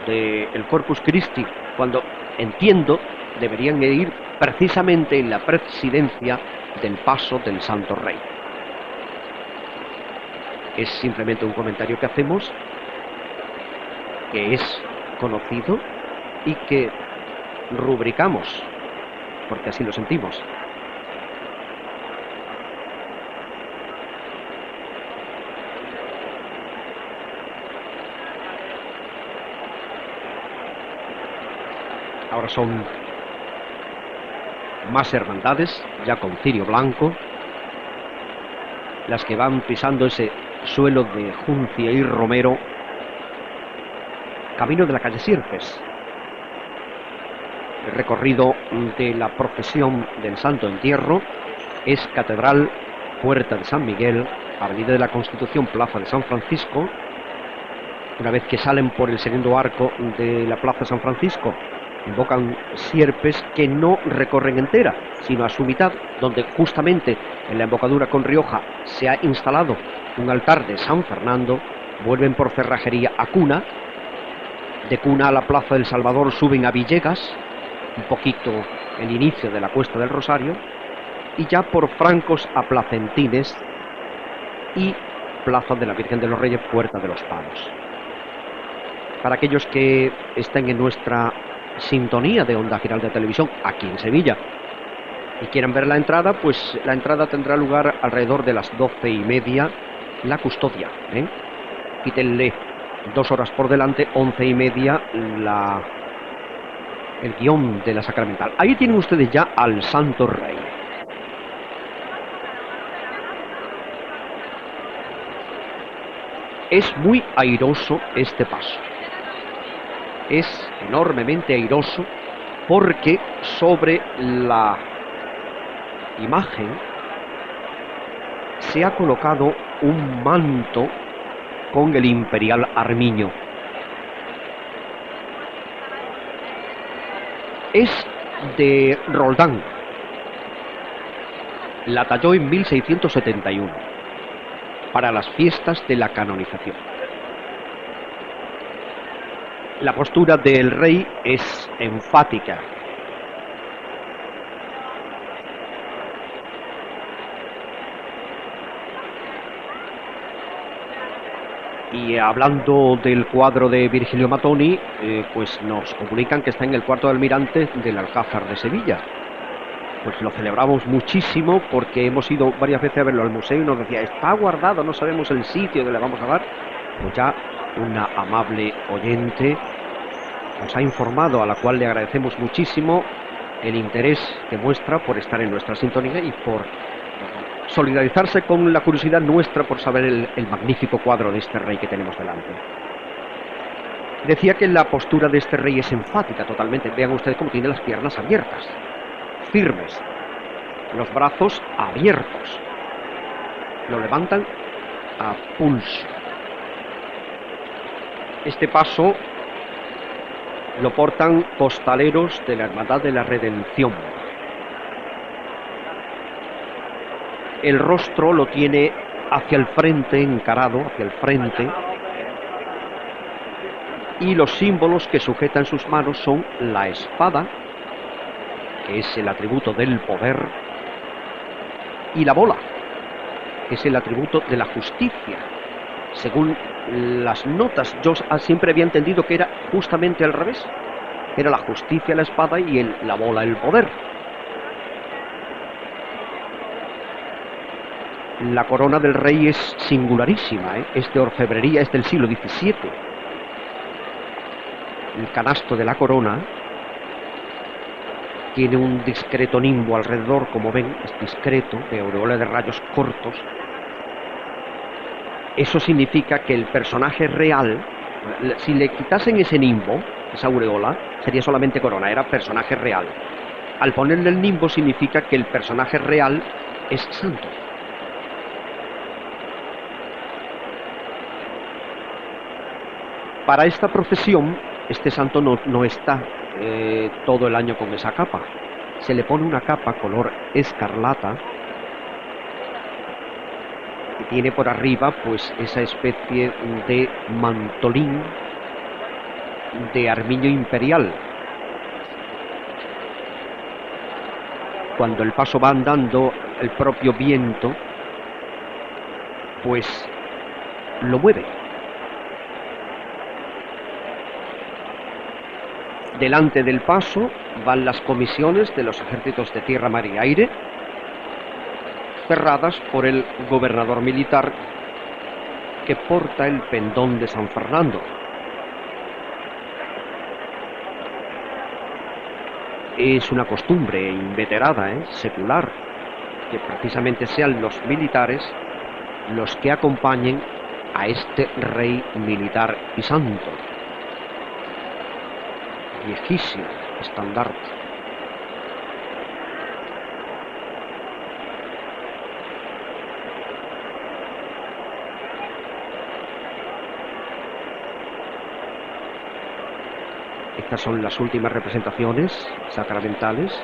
del Corpus Christi, cuando, entiendo, deberían ir precisamente en la presidencia del paso del Santo Rey. Es simplemente un comentario que hacemos, que es conocido y que rubricamos, porque así lo sentimos. Ahora son más hermandades, ya con cirio blanco, las que van pisando ese suelo de juncia y romero, camino de la calle Sierpes. El recorrido de la procesión del Santo Entierro es Catedral, Puerta de San Miguel, Avenida de la Constitución, Plaza de San Francisco. Una vez que salen por el segundo arco de la Plaza de San Francisco, invocan Sierpes, que no recorren entera, sino a su mitad, donde justamente en la embocadura con Rioja se ha instalado un altar de San Fernando. Vuelven por Cerrajería a Cuna, de Cuna a la Plaza del Salvador suben a Villegas, un poquito el inicio de la Cuesta del Rosario, y ya por Francos a Placentines y Plaza de la Virgen de los Reyes, Puerta de los Palos. Para aquellos que estén en nuestra sintonía de Onda Giral de Televisión aquí en Sevilla y quieran ver la entrada, pues la entrada tendrá lugar alrededor de las 12:30, la custodia, quítenle 2 horas por delante, 11:30 el guión de la sacramental. Ahí tienen ustedes ya al Santo Rey. Es muy airoso este paso. Es enormemente airoso porque sobre la imagen se ha colocado un manto con el imperial Armiño. Es de Roldán. La talló en 1671 para las fiestas de la canonización. La postura del rey es enfática. Y hablando del cuadro de Virgilio Mattoni, pues nos comunican que está en el cuarto de almirante del Alcázar de Sevilla. Pues lo celebramos muchísimo porque hemos ido varias veces a verlo al museo y nos decía, está guardado, no sabemos el sitio que le vamos a dar. Pues ya una amable oyente nos ha informado, a la cual le agradecemos muchísimo el interés que muestra por estar en nuestra sintonía y por solidarizarse con la curiosidad nuestra por saber el magnífico cuadro de este rey que tenemos delante. Decía que la postura de este rey es enfática totalmente. Vean ustedes cómo tiene las piernas abiertas, firmes, los brazos abiertos, lo levantan a pulso. Este paso lo portan costaleros de la Hermandad de la Redención. El rostro lo tiene hacia el frente, encarado hacia el frente, y los símbolos que sujeta en sus manos son la espada, que es el atributo del poder, y la bola, que es el atributo de la justicia. Según las notas, yo siempre había entendido que era justamente al revés. Era la justicia la espada y la bola el poder. La corona del rey es singularísima, es de orfebrería, es del siglo XVII. El canasto de la corona tiene un discreto nimbo alrededor, como ven, es discreto, de aureola de rayos cortos. Eso significa que el personaje real, si le quitasen ese nimbo, esa aureola, sería solamente corona, era personaje real. Al ponerle el nimbo significa que el personaje real es santo. Para esta procesión, este santo no está todo el año con esa capa. Se le pone una capa color escarlata y tiene por arriba pues esa especie de mantolín de armiño imperial. Cuando el paso va andando, el propio viento pues lo mueve. Delante del paso van las comisiones de los ejércitos de tierra, mar y aire, cerradas por el gobernador militar que porta el pendón de San Fernando. Es una costumbre inveterada, secular, que precisamente sean los militares los que acompañen a este rey militar y santo. Viejísimo estandarte. Estas son las últimas representaciones sacramentales,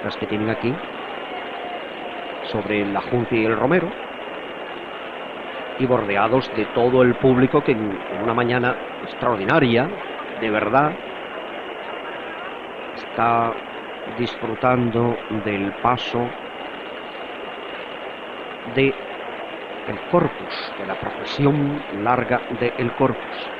las que tienen aquí, sobre la Junta y el Romero, y bordeados de todo el público que en una mañana extraordinaria, de verdad, está disfrutando del paso de el Corpus, de la procesión larga del Corpus.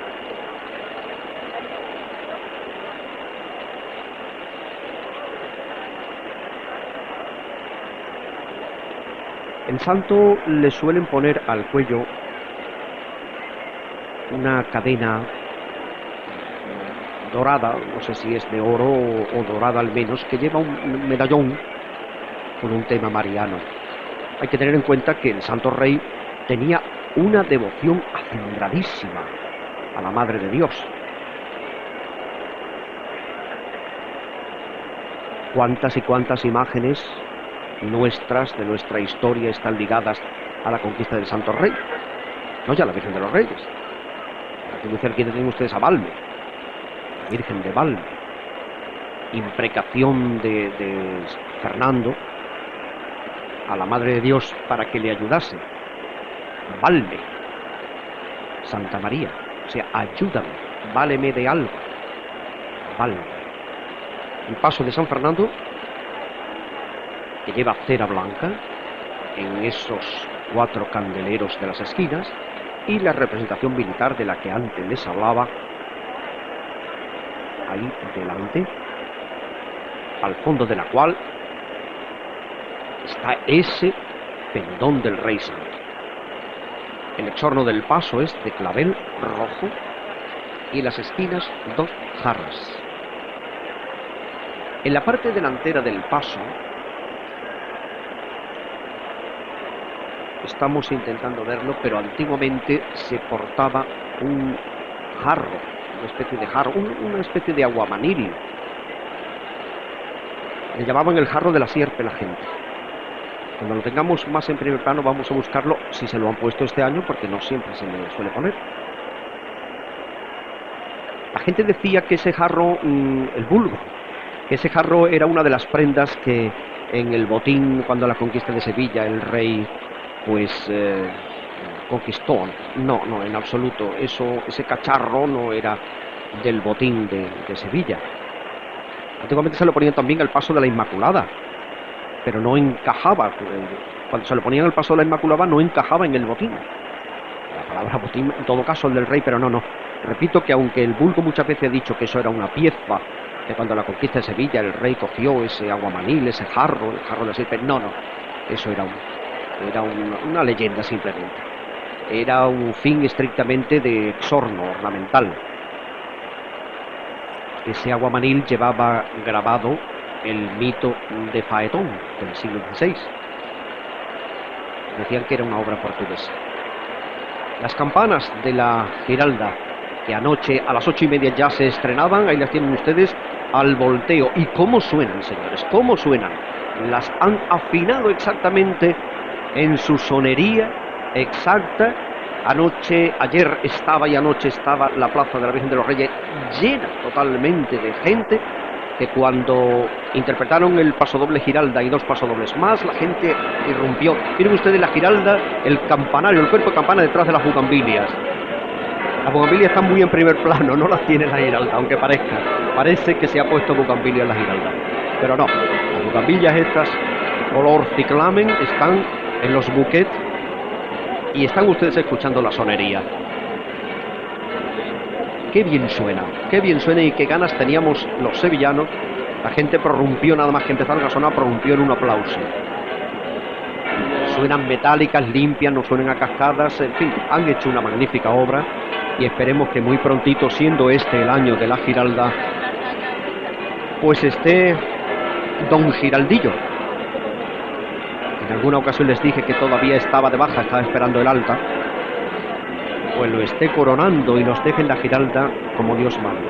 El santo le suelen poner al cuello una cadena dorada, no sé si es de oro o dorada al menos, que lleva un medallón con un tema mariano. Hay que tener en cuenta que el santo rey tenía una devoción aceleradísima a la Madre de Dios. Cuántas y cuántas imágenes nuestras, de nuestra historia, están ligadas a la conquista del santo rey. No ya la Virgen de los Reyes. Aquí muy cerquita tienen ustedes a Valme, la Virgen de Valme. Imprecación de Fernando a la Madre de Dios para que le ayudase. Valme, Santa María, o sea, ayúdame, váleme de algo. Valme. El paso de San Fernando, que lleva cera blanca en esos 4 candeleros de las esquinas, y la representación militar de la que antes les hablaba, ahí delante, al fondo de la cual está ese pendón del Rey Santo. El exorno del paso es de clavel rojo y en las esquinas 2 jarras. En la parte delantera del paso estamos intentando verlo, pero antiguamente se portaba un jarro, una especie de jarro, una especie de aguamanil. Le llamaban el jarro de la sierpe la gente. Cuando lo tengamos más en primer plano vamos a buscarlo, si se lo han puesto este año, porque no siempre se le suele poner. La gente decía que ese jarro, el vulgo, que ese jarro era una de las prendas que en el botín, cuando la conquista de Sevilla, el rey pues conquistó. No, en absoluto. Ese cacharro no era del botín de Sevilla. Antiguamente se lo ponían también al paso de la Inmaculada, pero no encajaba. Cuando se lo ponían al paso de la Inmaculada no encajaba en el botín. La palabra botín, en todo caso, el del rey, pero no. Repito que aunque el vulgo muchas veces ha dicho que eso era una pieza, que cuando la conquista de Sevilla el rey cogió ese aguamanil, ese jarro, el jarro de la sierpe, no. Eso era una leyenda simplemente. Era un fin estrictamente de exorno ornamental. Ese aguamanil llevaba grabado el mito de Faetón del siglo XVI. Decían que era una obra portuguesa. Las campanas de la Giralda, que anoche a las 8:30 ya se estrenaban, ahí las tienen ustedes al volteo. ¿Y cómo suenan, señores? ¿Cómo suenan? Las han afinado exactamente en su sonería exacta. Ayer estaba la plaza de la Virgen de los Reyes llena totalmente de gente, que cuando interpretaron el pasodoble Giralda y 2 pasodobles más, la gente irrumpió. Miren ustedes la Giralda, el campanario, el cuerpo de campana detrás de las bugambilias. Las bugambilias están muy en primer plano, no las tiene la Giralda, aunque parece que se ha puesto bugambilia en la Giralda, pero no. Las bugambillas estas, color ciclamen, están en los buquets y están ustedes escuchando la sonería. Qué bien suena y qué ganas teníamos los sevillanos. La gente prorrumpió, nada más que empezaron a sonar, prorrumpió en un aplauso. Suenan metálicas, limpias, no suenan a cascadas, en fin, han hecho una magnífica obra y esperemos que muy prontito, siendo este el año de la Giralda, pues esté don Giraldillo. En alguna ocasión les dije que todavía estaba de baja, estaba esperando el alta, pues lo esté coronando y nos deje en la Giralda como Dios manda.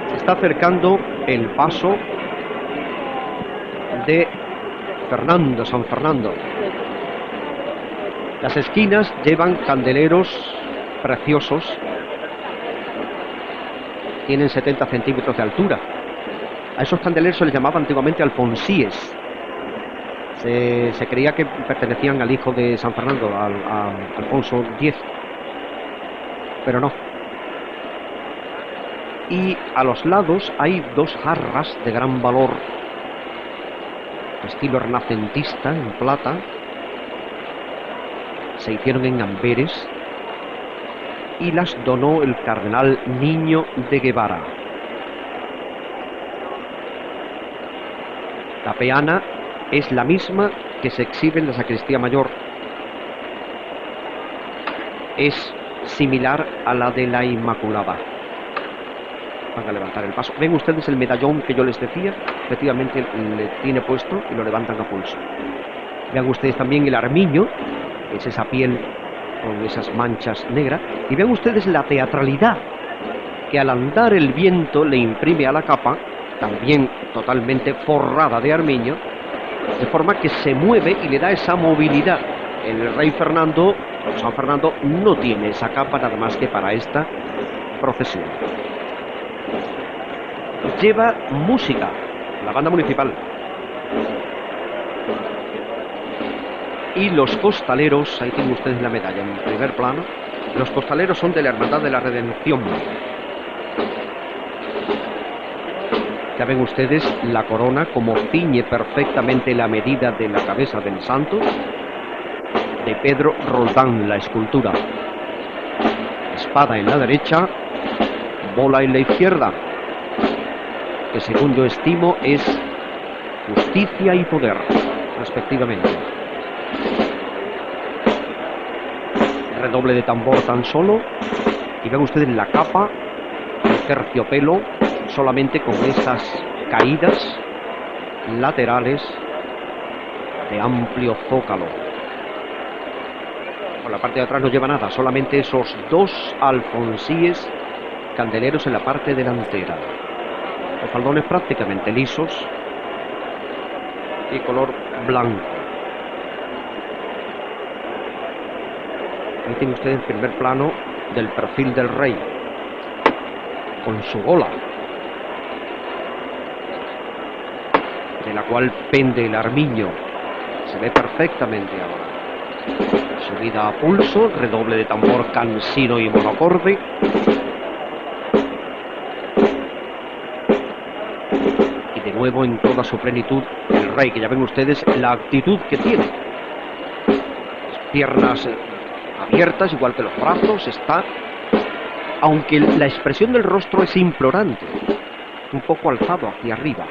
Se está acercando el paso de San Fernando. Las esquinas llevan candeleros preciosos, tienen 70 centímetros de altura. A esos candeleros se les llamaba antiguamente alfonsíes. Se creía que pertenecían al hijo de San Fernando, a Alfonso X, pero no. Y a los lados hay 2 jarras de gran valor, estilo renacentista, en plata. Se hicieron en Amberes y las donó el cardenal Niño de Guevara. La peana es la misma que se exhibe en la sacristía mayor. Es similar a la de la Inmaculada. Van a levantar el paso. Ven ustedes el medallón que yo les decía, efectivamente le tiene puesto y lo levantan a pulso. Vean ustedes también el armiño, que es esa piel con esas manchas negras. Y vean ustedes la teatralidad que al andar el viento le imprime a la capa, también totalmente forrada de armiño, de forma que se mueve y le da esa movilidad el rey Fernando, San Fernando, no tiene esa capa nada más que para esta procesión. Lleva música, la banda municipal. Y los costaleros, ahí tienen ustedes la medalla en primer plano, los costaleros son de la Hermandad de la Redención. Ya ven ustedes la corona como ciñe perfectamente la medida de la cabeza del santo, de Pedro Roldán, la escultura. Espada en la derecha, bola en la izquierda, que según yo estimo es justicia y poder, respectivamente. Redoble de tambor tan solo, y ven ustedes la capa, el terciopelo, solamente con esas caídas laterales de amplio zócalo. Por la parte de atrás no lleva nada, solamente esos dos alfonsíes candeleros en la parte delantera. Los faldones prácticamente lisos y color blanco. Ahí tiene usted el primer plano del perfil del rey, con su gola, de la cual pende el armiño. Se ve perfectamente ahora. Subida a pulso, redoble de tambor cansino y monocorde. Y de nuevo en toda su plenitud el rey, que ya ven ustedes la actitud que tiene. Las piernas abiertas, igual que los brazos, está, aunque la expresión del rostro es implorante, un poco alzado hacia arriba.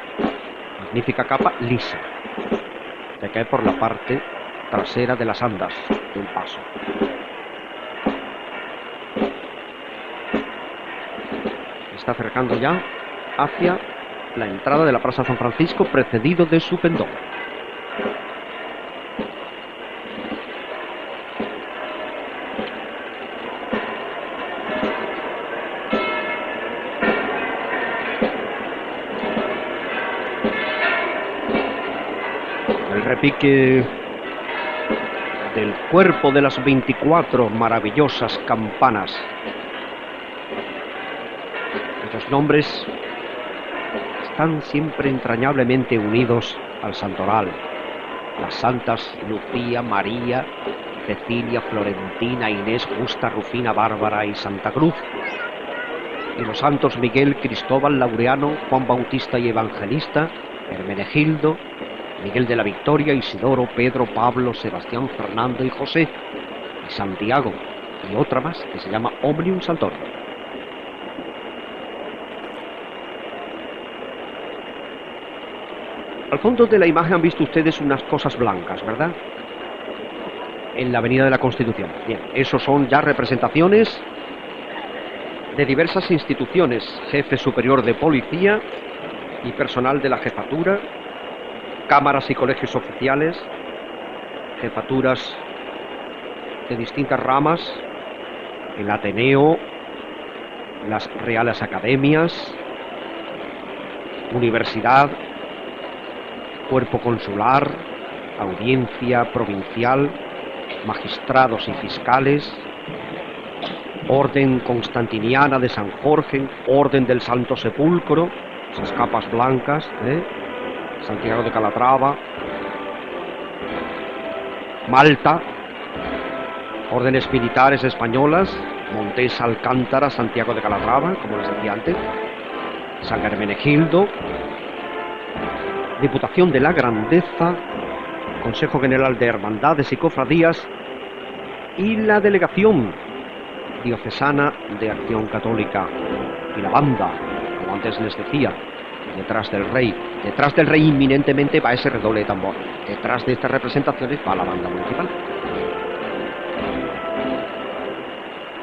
Magnífica capa lisa, que cae por la parte trasera de las andas del paso. Está acercando ya hacia la entrada de la Plaza San Francisco, precedido de su pendón. El repique del cuerpo de las 24 maravillosas campanas, cuyos nombres están siempre entrañablemente unidos al santoral. Las santas Lucía, María, Cecilia, Florentina, Inés, Justa, Rufina, Bárbara y Santa Cruz. Y los santos Miguel, Cristóbal, Laureano, Juan Bautista y Evangelista, Hermenegildo, Miguel de la Victoria, Isidoro, Pedro, Pablo, Sebastián, Fernando y José, y Santiago, y otra más que se llama Omnium Saltorum. Al fondo de la imagen han visto ustedes unas cosas blancas, ¿verdad? En la Avenida de la Constitución. Bien, esos son ya representaciones de diversas instituciones, jefe superior de policía y personal de la jefatura, cámaras y colegios oficiales, jefaturas de distintas ramas, el Ateneo, las Reales Academias, Universidad, Cuerpo Consular, Audiencia Provincial, magistrados y fiscales, Orden Constantiniana de San Jorge, Orden del Santo Sepulcro, esas capas blancas, Santiago de Calatrava, Malta, órdenes militares españolas, Montes, Alcántara, Santiago de Calatrava, como les decía antes, San Hermenegildo, Diputación de la Grandeza, Consejo General de Hermandades y Cofradías y la Delegación Diocesana de Acción Católica y la banda, como antes les decía, detrás del rey. Detrás del rey inminentemente va ese redoble de tambor. Detrás de estas representaciones va la banda municipal.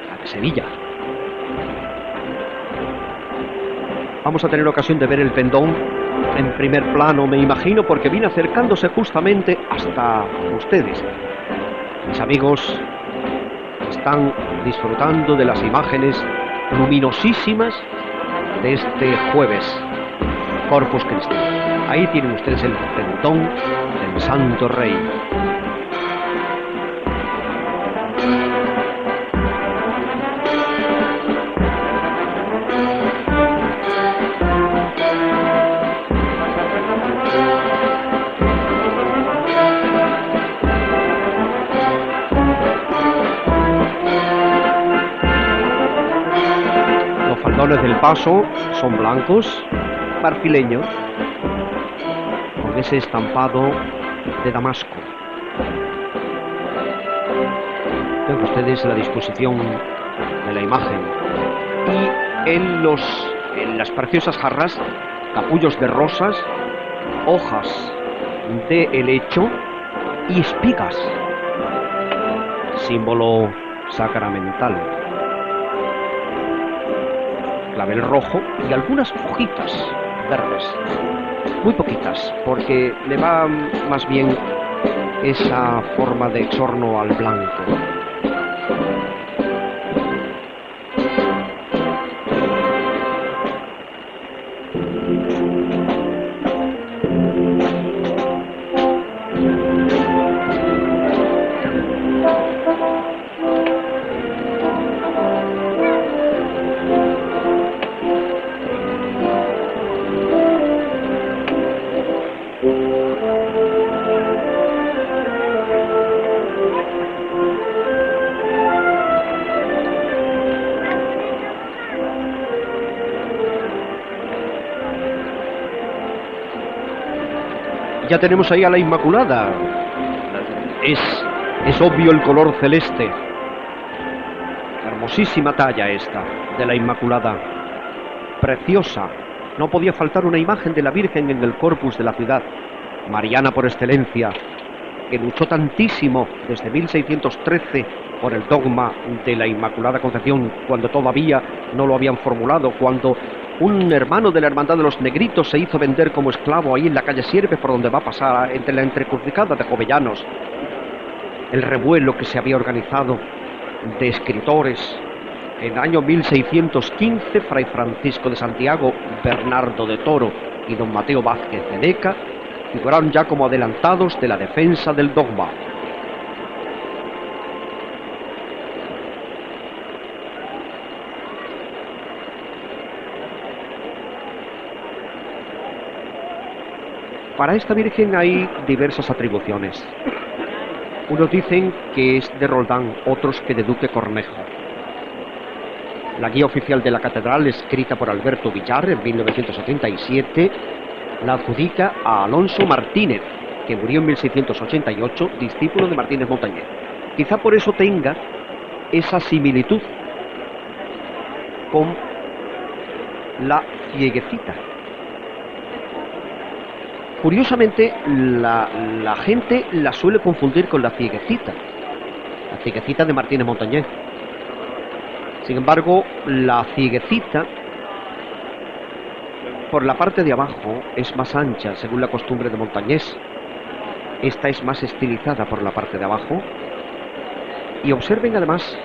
La de Sevilla. Vamos a tener ocasión de ver el pendón en primer plano, me imagino, porque viene acercándose justamente hasta ustedes. Mis amigos están disfrutando de las imágenes luminosísimas de este jueves, Corpus Christi. Ahí tienen ustedes el pendón del Santo Rey. muebles del paso son blancos, marfileños, con ese estampado de damasco. Ven ustedes la disposición de la imagen. Y en las preciosas jarras, capullos de rosas, hojas de helecho y espigas, símbolo sacramental. Clavel rojo y algunas hojitas verdes, muy poquitas, porque le va más bien esa forma de exorno al blanco. Ya tenemos ahí a la Inmaculada. Es obvio el color celeste. Hermosísima talla esta de la Inmaculada. Preciosa. No podía faltar una imagen de la Virgen en el corpus de la ciudad. Mariana por excelencia, que luchó tantísimo desde 1613 por el dogma de la Inmaculada Concepción, cuando todavía no lo habían formulado, cuando un hermano de la Hermandad de los Negritos se hizo vender como esclavo ahí en la calle Sierpe, por donde va a pasar entre la entrecrucijada de Jovellanos. El revuelo que se había organizado de escritores. En el año 1615, Fray Francisco de Santiago, Bernardo de Toro y don Mateo Vázquez de Leca figuraron ya como adelantados de la defensa del dogma. Para esta Virgen hay diversas atribuciones. Unos dicen que es de Roldán, otros que de Duque Cornejo. La guía oficial de la catedral, escrita por Alberto Villar en 1977, la adjudica a Alonso Martínez, que murió en 1688, discípulo de Martínez Montañés. Quizá por eso tenga esa similitud con la Cieguecita. Curiosamente, la gente la suele confundir con la Cieguecita de Martínez Montañés. Sin embargo, la Cieguecita, por la parte de abajo, es más ancha, según la costumbre de Montañés. Esta es más estilizada por la parte de abajo. Y observen además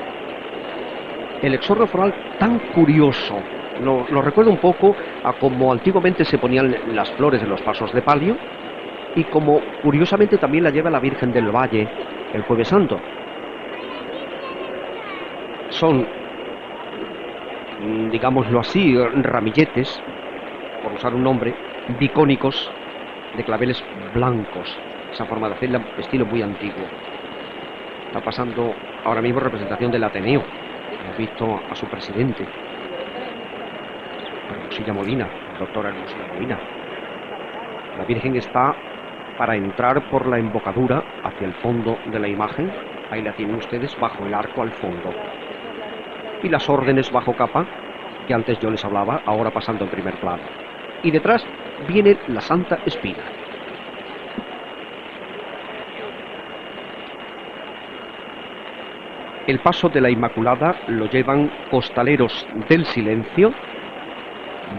el exorno floral tan curioso. Lo recuerda un poco a como antiguamente se ponían las flores en los pasos de palio, y como curiosamente también la lleva la Virgen del Valle el Jueves Santo. Son, digámoslo así, ramilletes, por usar un nombre, bicónicos de claveles blancos. Esa forma de hacer, estilo muy antiguo. Está pasando ahora mismo representación del Ateneo. Hemos visto a su presidente, Hermosilla Molina, el doctor Hermosilla Molina. La Virgen está para entrar por la embocadura hacia el fondo de la imagen. Ahí la tienen ustedes, bajo el arco al fondo. Y las órdenes bajo capa, que antes yo les hablaba, ahora pasando en primer plano. Y detrás viene la Santa Espina. El paso de la Inmaculada lo llevan costaleros del silencio,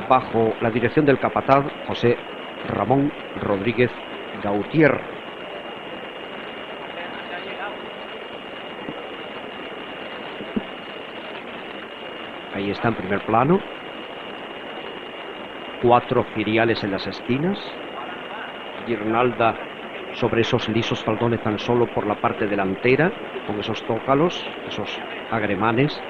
bajo la dirección del capataz José Ramón Rodríguez Gautier. Ahí está en primer plano. 4 ciriales en las esquinas. Guirnalda sobre esos lisos faldones tan solo por la parte delantera, con esos zócalos, esos agremanes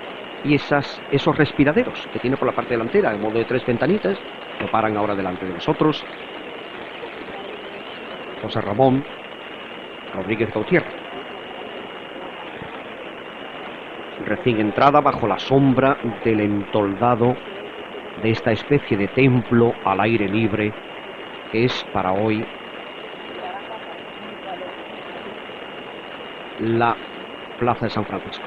y esos respiraderos que tiene por la parte delantera, en modo de 3 ventanitas, lo paran ahora delante de nosotros. José Ramón Rodríguez Gautier. Recién entrada bajo la sombra del entoldado de esta especie de templo al aire libre que es para hoy la Plaza de San Francisco.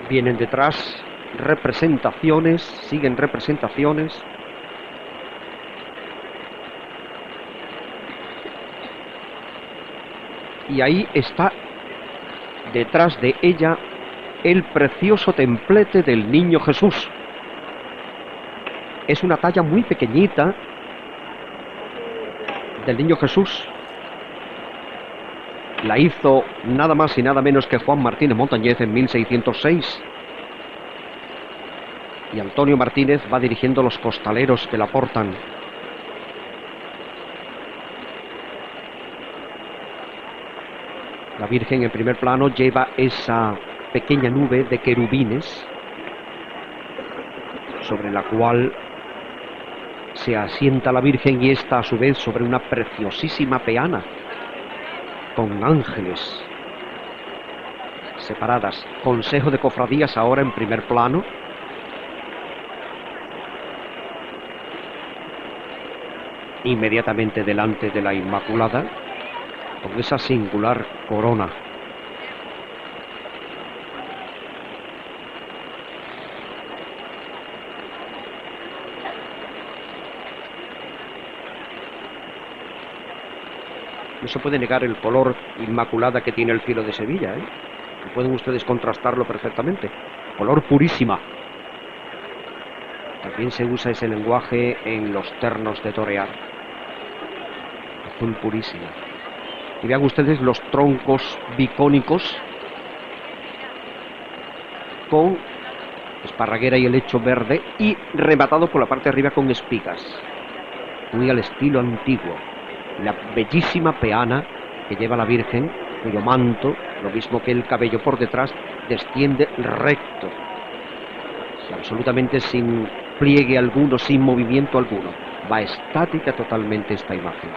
Vienen detrás representaciones, siguen representaciones. Y ahí está, detrás de ella, el precioso templete del Niño Jesús. Es una talla muy pequeñita del Niño Jesús. La hizo nada más y nada menos que Juan Martínez Montañez en 1606. Y Antonio Martínez va dirigiendo los costaleros que la portan. La Virgen en primer plano lleva esa pequeña nube de querubines sobre la cual se asienta la Virgen, y esta a su vez sobre una preciosísima peana con ángeles separadas. Consejo de Cofradías ahora en primer plano. Inmediatamente delante de la Inmaculada, con esa singular corona. No se puede negar el color inmaculada que tiene el cielo de Sevilla, ¿eh? Pueden ustedes contrastarlo perfectamente. Color purísima. También se usa ese lenguaje en los ternos de torear. Azul purísima. Y vean ustedes los troncos bicónicos con esparraguera y helecho verde y rematado por la parte de arriba con espigas, muy al estilo antiguo. La bellísima peana que lleva la Virgen, cuyo manto, lo mismo que el cabello por detrás, desciende recto, absolutamente sin pliegue alguno, sin movimiento alguno. Va estática totalmente esta imagen.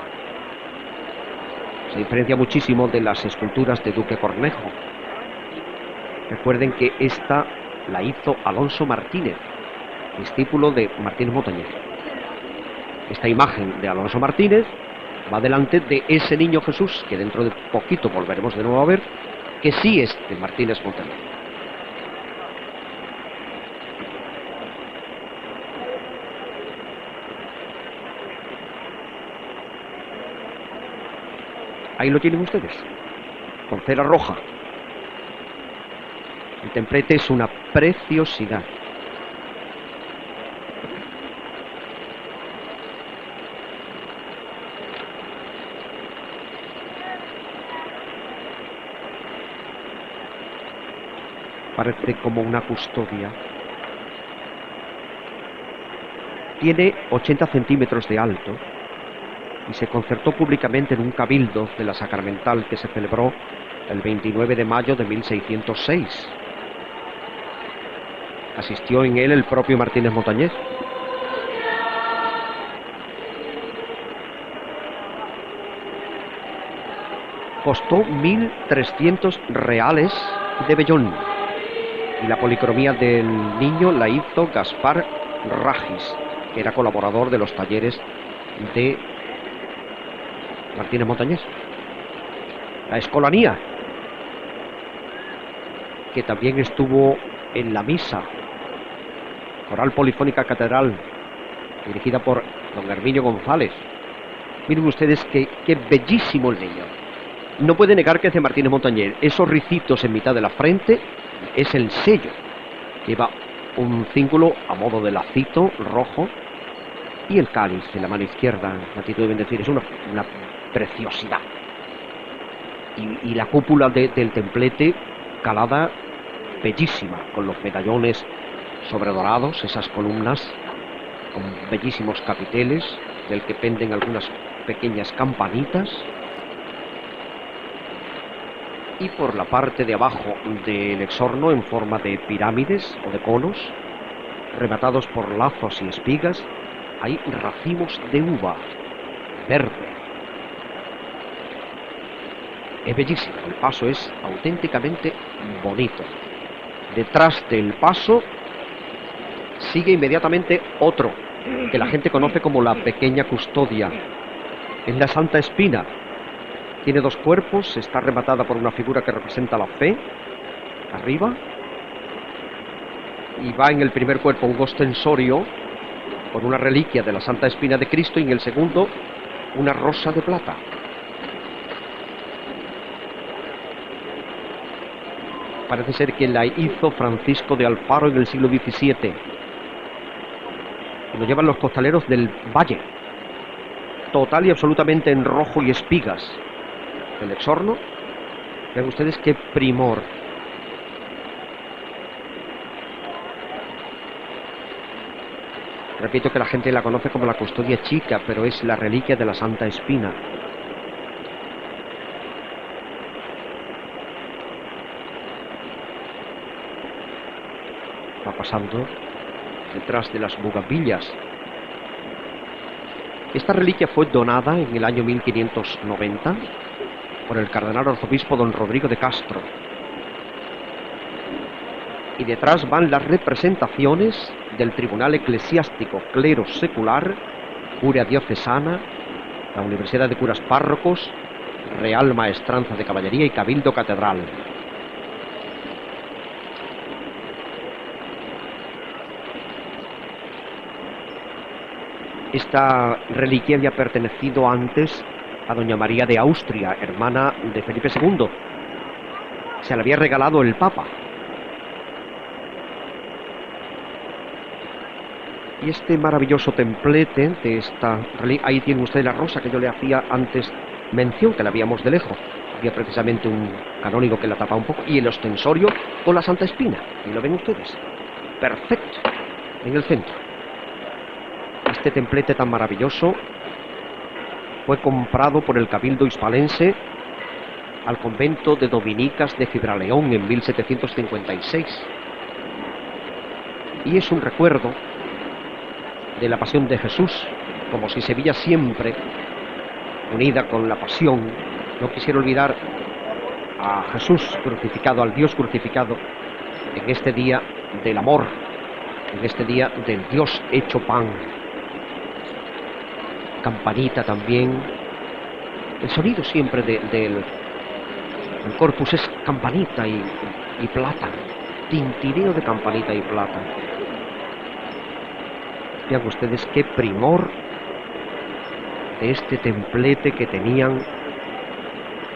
Se diferencia muchísimo de las esculturas de Duque Cornejo. Recuerden que esta la hizo Alonso Martínez, discípulo de Martínez Montañez. Esta imagen de Alonso Martínez va delante de ese Niño Jesús, que dentro de poquito volveremos de nuevo a ver, que sí es de Martínez Montañez. Ahí lo tienen ustedes, con cera roja. El templete es una preciosidad. Parece como una custodia. Tiene 80 centímetros de alto y se concertó públicamente en un cabildo de la Sacramental que se celebró el 29 de mayo de 1606. Asistió en él el propio Martínez Montañez. Costó 1.300 reales de vellón. Y la policromía del niño la hizo Gaspar Ragis, que era colaborador de los talleres de Martínez Montañés. La Escolanía, que también estuvo en la misa, Coral Polifónica Catedral, dirigida por don Herminio González. Miren ustedes qué bellísimo el niño. No puede negar que es de Martínez Montañés. Esos ricitos en mitad de la frente es el sello. Lleva un cíngulo a modo de lacito rojo y el cáliz en la mano izquierda, Matito de bendecir. Es una preciosidad. Y la cúpula del templete calada, bellísima, con los medallones sobredorados, esas columnas con bellísimos capiteles del que penden algunas pequeñas campanitas. Y por la parte de abajo del exorno, en forma de pirámides o de conos, rematados por lazos y espigas, hay racimos de uva verde, Es bellísimo, el paso es auténticamente bonito. Detrás del paso sigue inmediatamente otro, que la gente conoce como la Pequeña Custodia. Es la Santa Espina. Tiene dos cuerpos, está rematada por una figura que representa la fe, arriba. Y va en el primer cuerpo un ostensorio con una reliquia de la Santa Espina de Cristo y en el segundo una rosa de plata. Parece ser que la hizo Francisco de Alfaro en el siglo XVII. Y lo llevan los costaleros del Valle. Total y absolutamente en rojo y espigas. El exorno. Vean ustedes qué primor. Repito que la gente la conoce como la Custodia Chica, pero es la reliquia de la Santa Espina. Va pasando detrás de las bugambillas. Esta reliquia fue donada en el año 1590 por el cardenal arzobispo don Rodrigo de Castro. Y detrás van las representaciones del Tribunal Eclesiástico, Clero Secular, Curia Diocesana, la Universidad de Curas Párrocos, Real Maestranza de Caballería y Cabildo Catedral. Esta reliquia había pertenecido antes a doña María de Austria, hermana de Felipe II. Se la había regalado el Papa. Y este maravilloso templete de esta reliquia, ahí tiene usted la rosa que yo le hacía antes mención, que la veíamos de lejos. Había precisamente un canónigo que la tapaba un poco, y el ostensorio con la Santa Espina, y lo ven ustedes, perfecto, en el centro. Este templete tan maravilloso fue comprado por el Cabildo hispalense al convento de dominicas de Fibraleón en 1756. Y es un recuerdo de la pasión de Jesús, como si Sevilla siempre unida con la pasión no quisiera olvidar a Jesús crucificado, al Dios crucificado, en este día del amor, en este día del Dios hecho pan. Campanita también, el sonido siempre del corpus es campanita y plata, tintineo de campanita y plata. Vean ustedes qué primor de este templete que tenían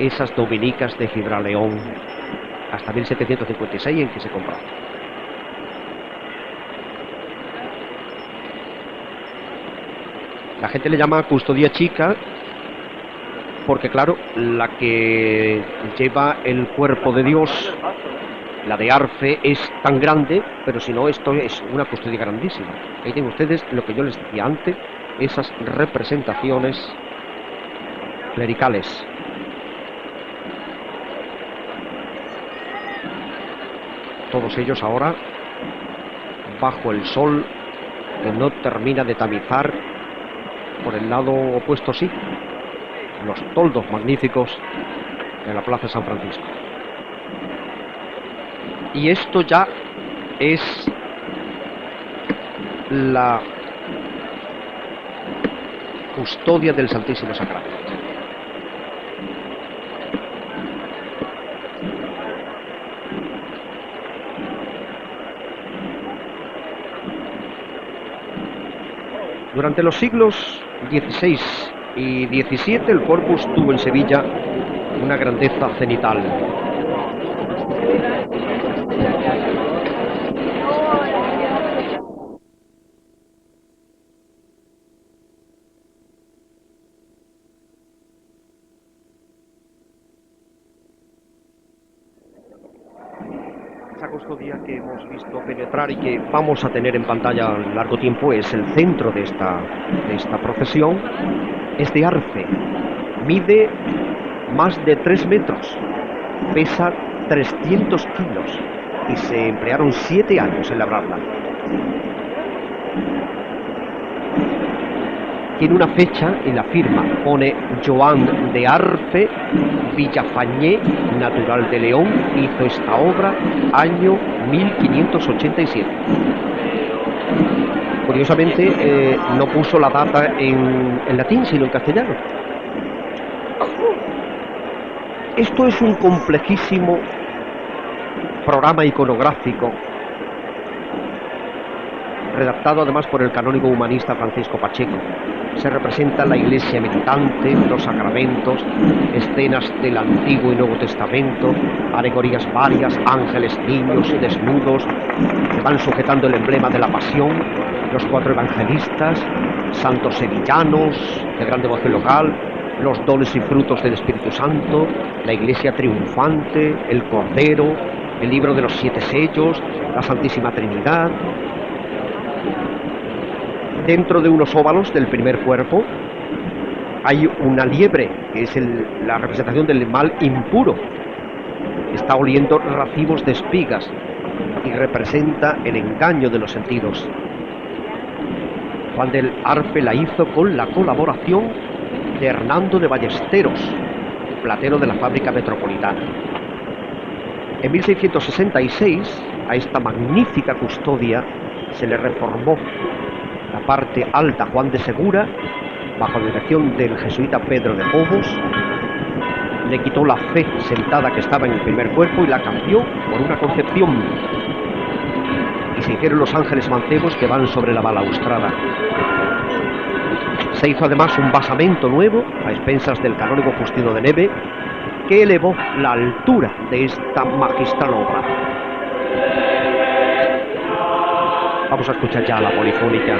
esas dominicas de Fibraleón hasta 1756 en que se compró. La gente le llama Custodia Chica porque, claro, la que lleva el cuerpo de Dios, la de Arfe, es tan grande, pero si no, esto es una custodia grandísima. Ahí tienen ustedes lo que yo les decía antes, esas representaciones clericales. Todos ellos ahora bajo el sol que no termina de tamizar. Por el lado opuesto sí, los toldos magníficos de la Plaza San Francisco. Y esto ya es la custodia del Santísimo Sacramento. Durante los siglos XVI y XVII el Corpus tuvo en Sevilla una grandeza cenital. Esa custodia que hemos visto penetrar y que vamos a tener en pantalla largo tiempo es el centro de esta procesión. Es de Arfe, mide más de 3 metros, pesa 300 kilos y se emplearon 7 años en labrarla. tiene una fecha en la firma, pone Joan de Arfe, Villafañé, natural de León, hizo esta obra año 1587. Curiosamente, no puso la data en latín, sino en castellano. Esto es un complejísimo programa iconográfico, redactado además por el canónigo humanista Francisco Pacheco. Se representa la iglesia militante, los sacramentos, escenas del Antiguo y Nuevo Testamento, alegorías varias, ángeles, niños, desnudos, que van sujetando el emblema de la pasión, los 4 evangelistas, santos sevillanos de gran devoción local, los dones y frutos del Espíritu Santo, la iglesia triunfante, el Cordero, el libro de los 7 sellos, la Santísima Trinidad. Dentro de unos óvalos del primer cuerpo hay una liebre, que es la representación del mal impuro. Está oliendo racimos de espigas y representa el engaño de los sentidos. Juan del Arfe la hizo con la colaboración de Hernando de Ballesteros, platero de la fábrica metropolitana. En 1666, a esta magnífica custodia se le reformó la parte alta Juan de Segura, bajo la dirección del jesuita Pedro de Pobos. Le quitó la fe sentada que estaba en el primer cuerpo y la cambió por una Concepción. Y se hicieron los ángeles mancebos que van sobre la balaustrada. Se hizo además un basamento nuevo, a expensas del canónigo Justino de Neve, que elevó la altura de esta magistral obra. Vamos a escuchar ya la polifónica.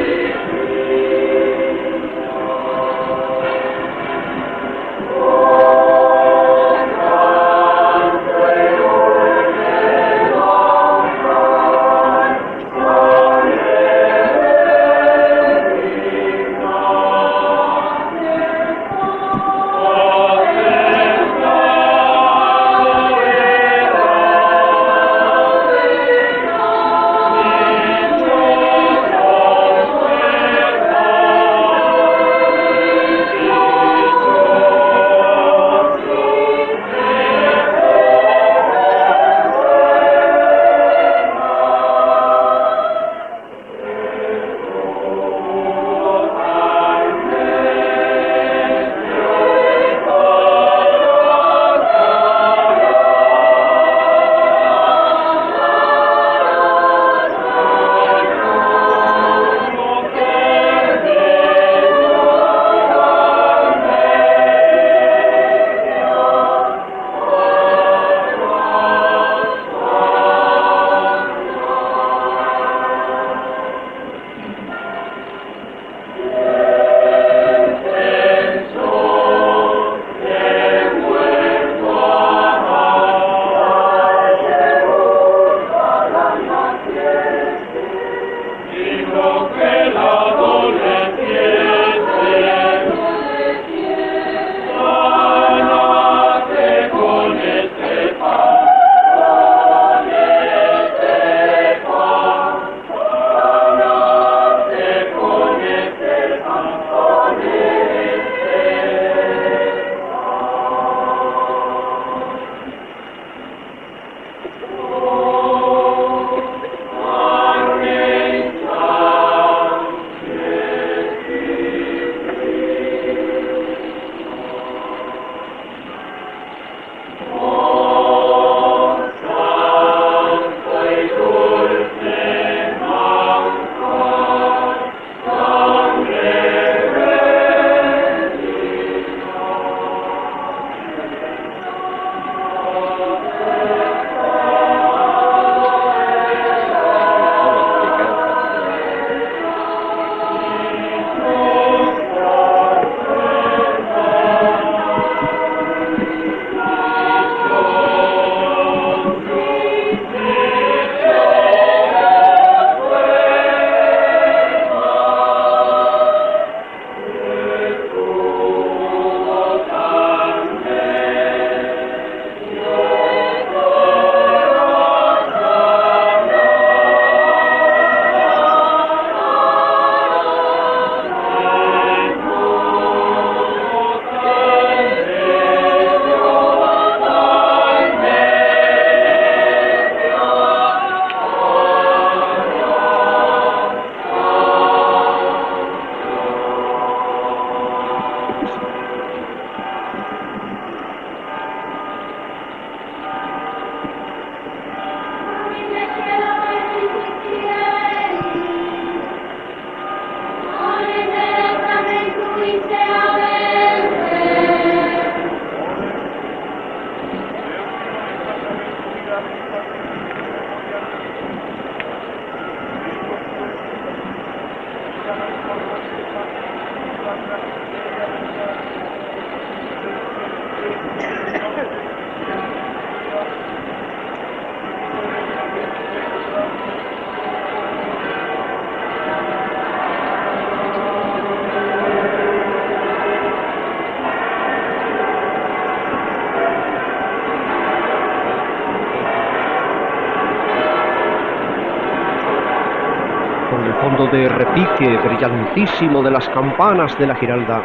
fondo de repique brillantísimo de las campanas de la Giralda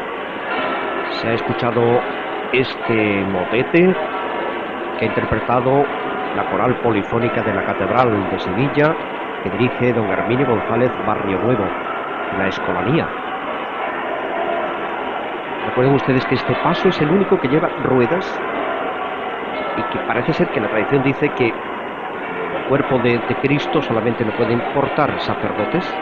se ha escuchado este motete que ha interpretado la coral polifónica de la Catedral de Sevilla, que dirige don Herminio González Barrio Nuevo, la Escolanía. Recuerden ustedes que este paso es el único que lleva ruedas y que parece ser que la tradición dice que el cuerpo de Cristo solamente lo pueden portar sacerdotes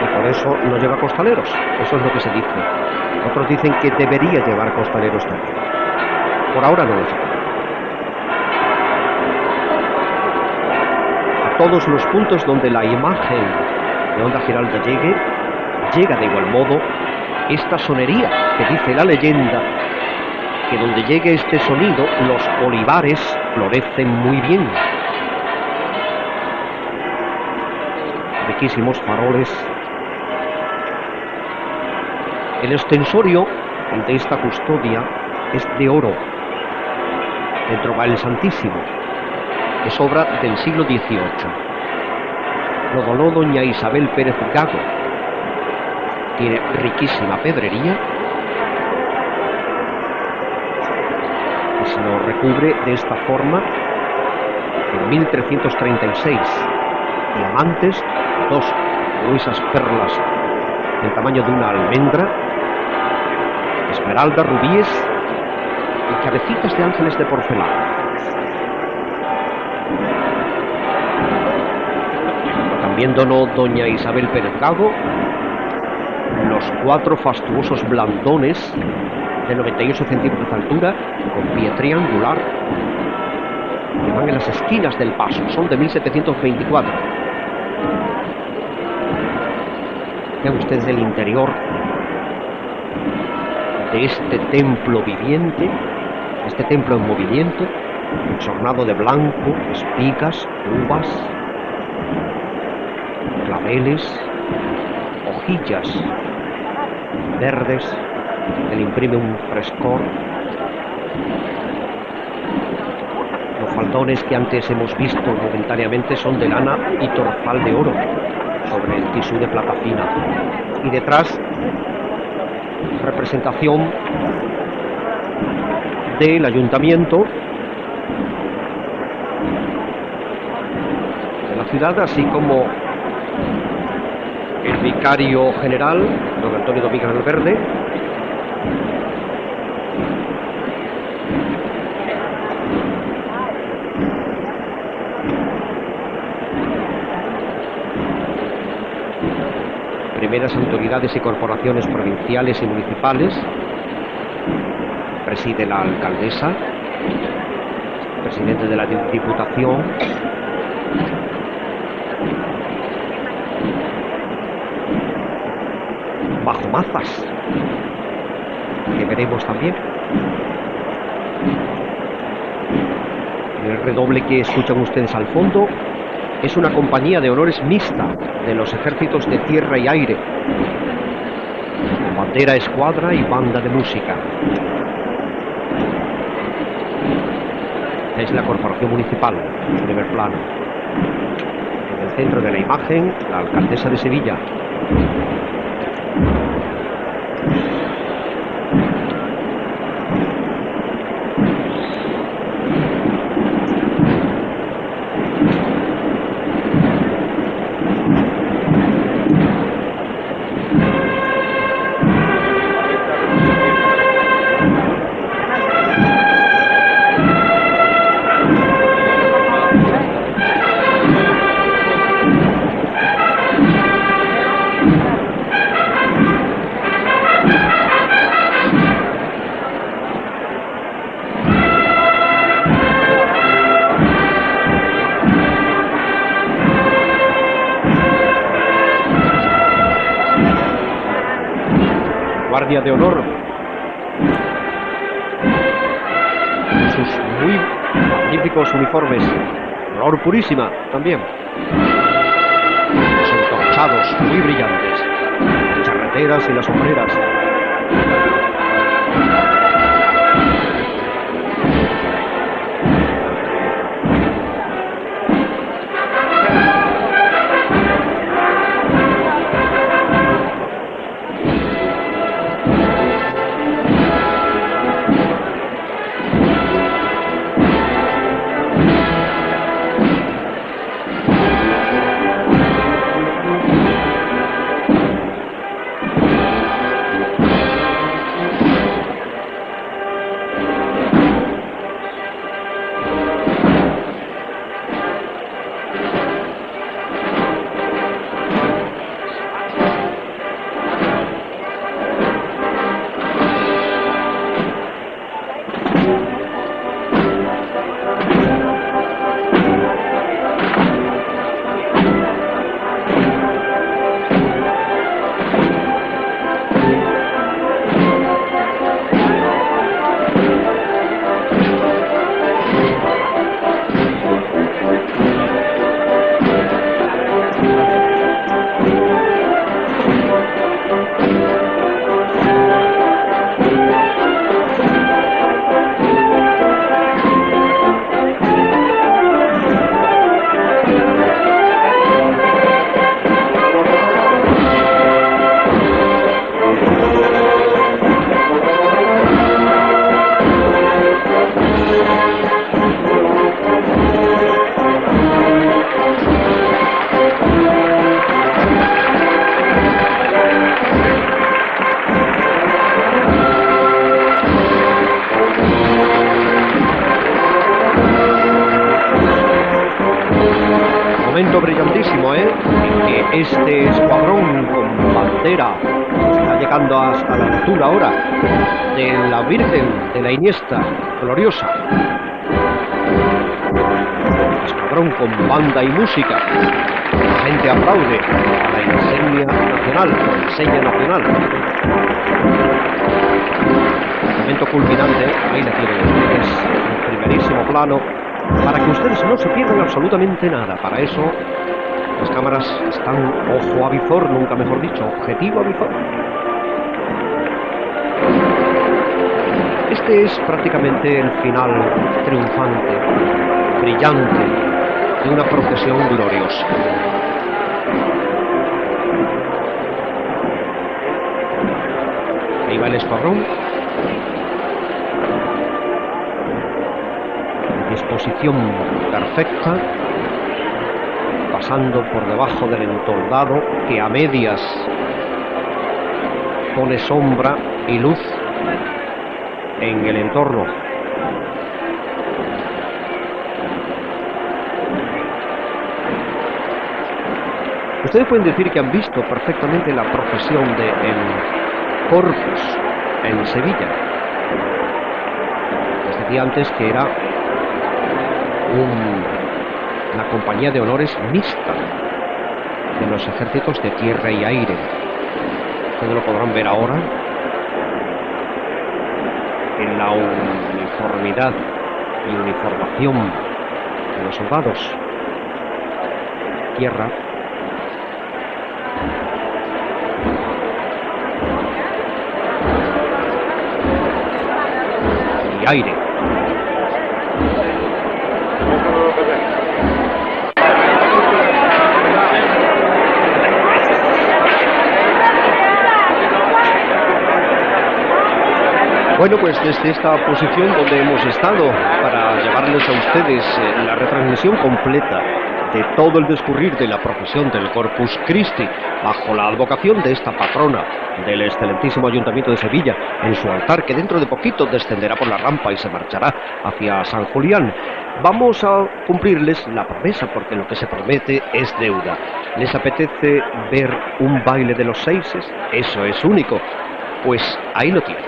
y por eso no lleva costaleros. Eso es lo que se dice. Otros dicen que debería llevar costaleros también. Por ahora no lo sé. A todos los puntos donde la imagen de Onda Giralda llega de igual modo esta sonería que dice la leyenda que donde llegue este sonido los olivares florecen muy bien. Riquísimos faroles. El extensorio de esta custodia es de oro. Dentro va el Santísimo. Es obra del siglo XVIII. Lo donó doña Isabel Pérez Gago. Tiene riquísima pedrería y se lo recubre de esta forma en 1336. Diamantes, dos gruesas perlas del tamaño de una almendra, esmeraldas, rubíes y cabecitas de ángeles de porcelana. También donó doña Isabel Pérez Gago los 4 fastuosos blandones de 98 centímetros de altura con pie triangular que van en las esquinas del paso. Son de 1724. Vean ustedes el interior de este templo viviente, este templo en movimiento, exornado de blanco, espigas, uvas, claveles, hojillas verdes, que le imprime un frescor. Los faldones que antes hemos visto momentáneamente son de lana y torzal de oro sobre el tisú de plata fina. Y detrás, representación del ayuntamiento de la ciudad, así como el vicario general, don Antonio Domínguez del Verde, primeras autoridades y corporaciones provinciales y municipales, preside la alcaldesa, presidente de la Diputación, bajo mazas, que veremos también. El redoble que escuchan ustedes al fondo es una compañía de honores mixta de los ejércitos de tierra y aire, con bandera, escuadra y banda de música. Es la corporación municipal, en primer plano. En el centro de la imagen, la alcaldesa de Sevilla. Guardia de honor, sus muy magníficos uniformes, color purísima también, los entorchados muy brillantes, las charreteras y las sombreras. Momento brillantísimo, en que este escuadrón con bandera está llegando hasta la altura ahora de la Virgen de la Iniesta Gloriosa. Escuadrón con banda y música. La gente aplaude a la insignia nacional, la enseña nacional. Momento culminante, ahí la tienen ustedes, en primerísimo plano, para que ustedes no se pierdan absolutamente nada. Para eso las cámaras están ojo a visor, nunca mejor dicho, objetivo a visor. Este es prácticamente el final triunfante, brillante, de una procesión gloriosa. Ahí va el escuadrón. Disposición perfecta, pasando por debajo del entoldado que a medias pone sombra y luz en el entorno. Ustedes pueden decir que han visto perfectamente la procesión de el Corpus en Sevilla. Les decía antes que era una compañía de honores mixta de los ejércitos de tierra y aire. Ustedes lo podrán ver ahora en la uniformidad y uniformación de los soldados. Tierra y aire. Bueno, pues desde esta posición donde hemos estado para llevarles a ustedes la retransmisión completa de todo el discurrir de la procesión del Corpus Christi bajo la advocación de esta patrona del excelentísimo Ayuntamiento de Sevilla en su altar, que dentro de poquito descenderá por la rampa y se marchará hacia San Julián. Vamos a cumplirles la promesa, porque lo que se promete es deuda. ¿Les apetece ver un baile de los seises? Eso es único. Pues ahí lo tienen.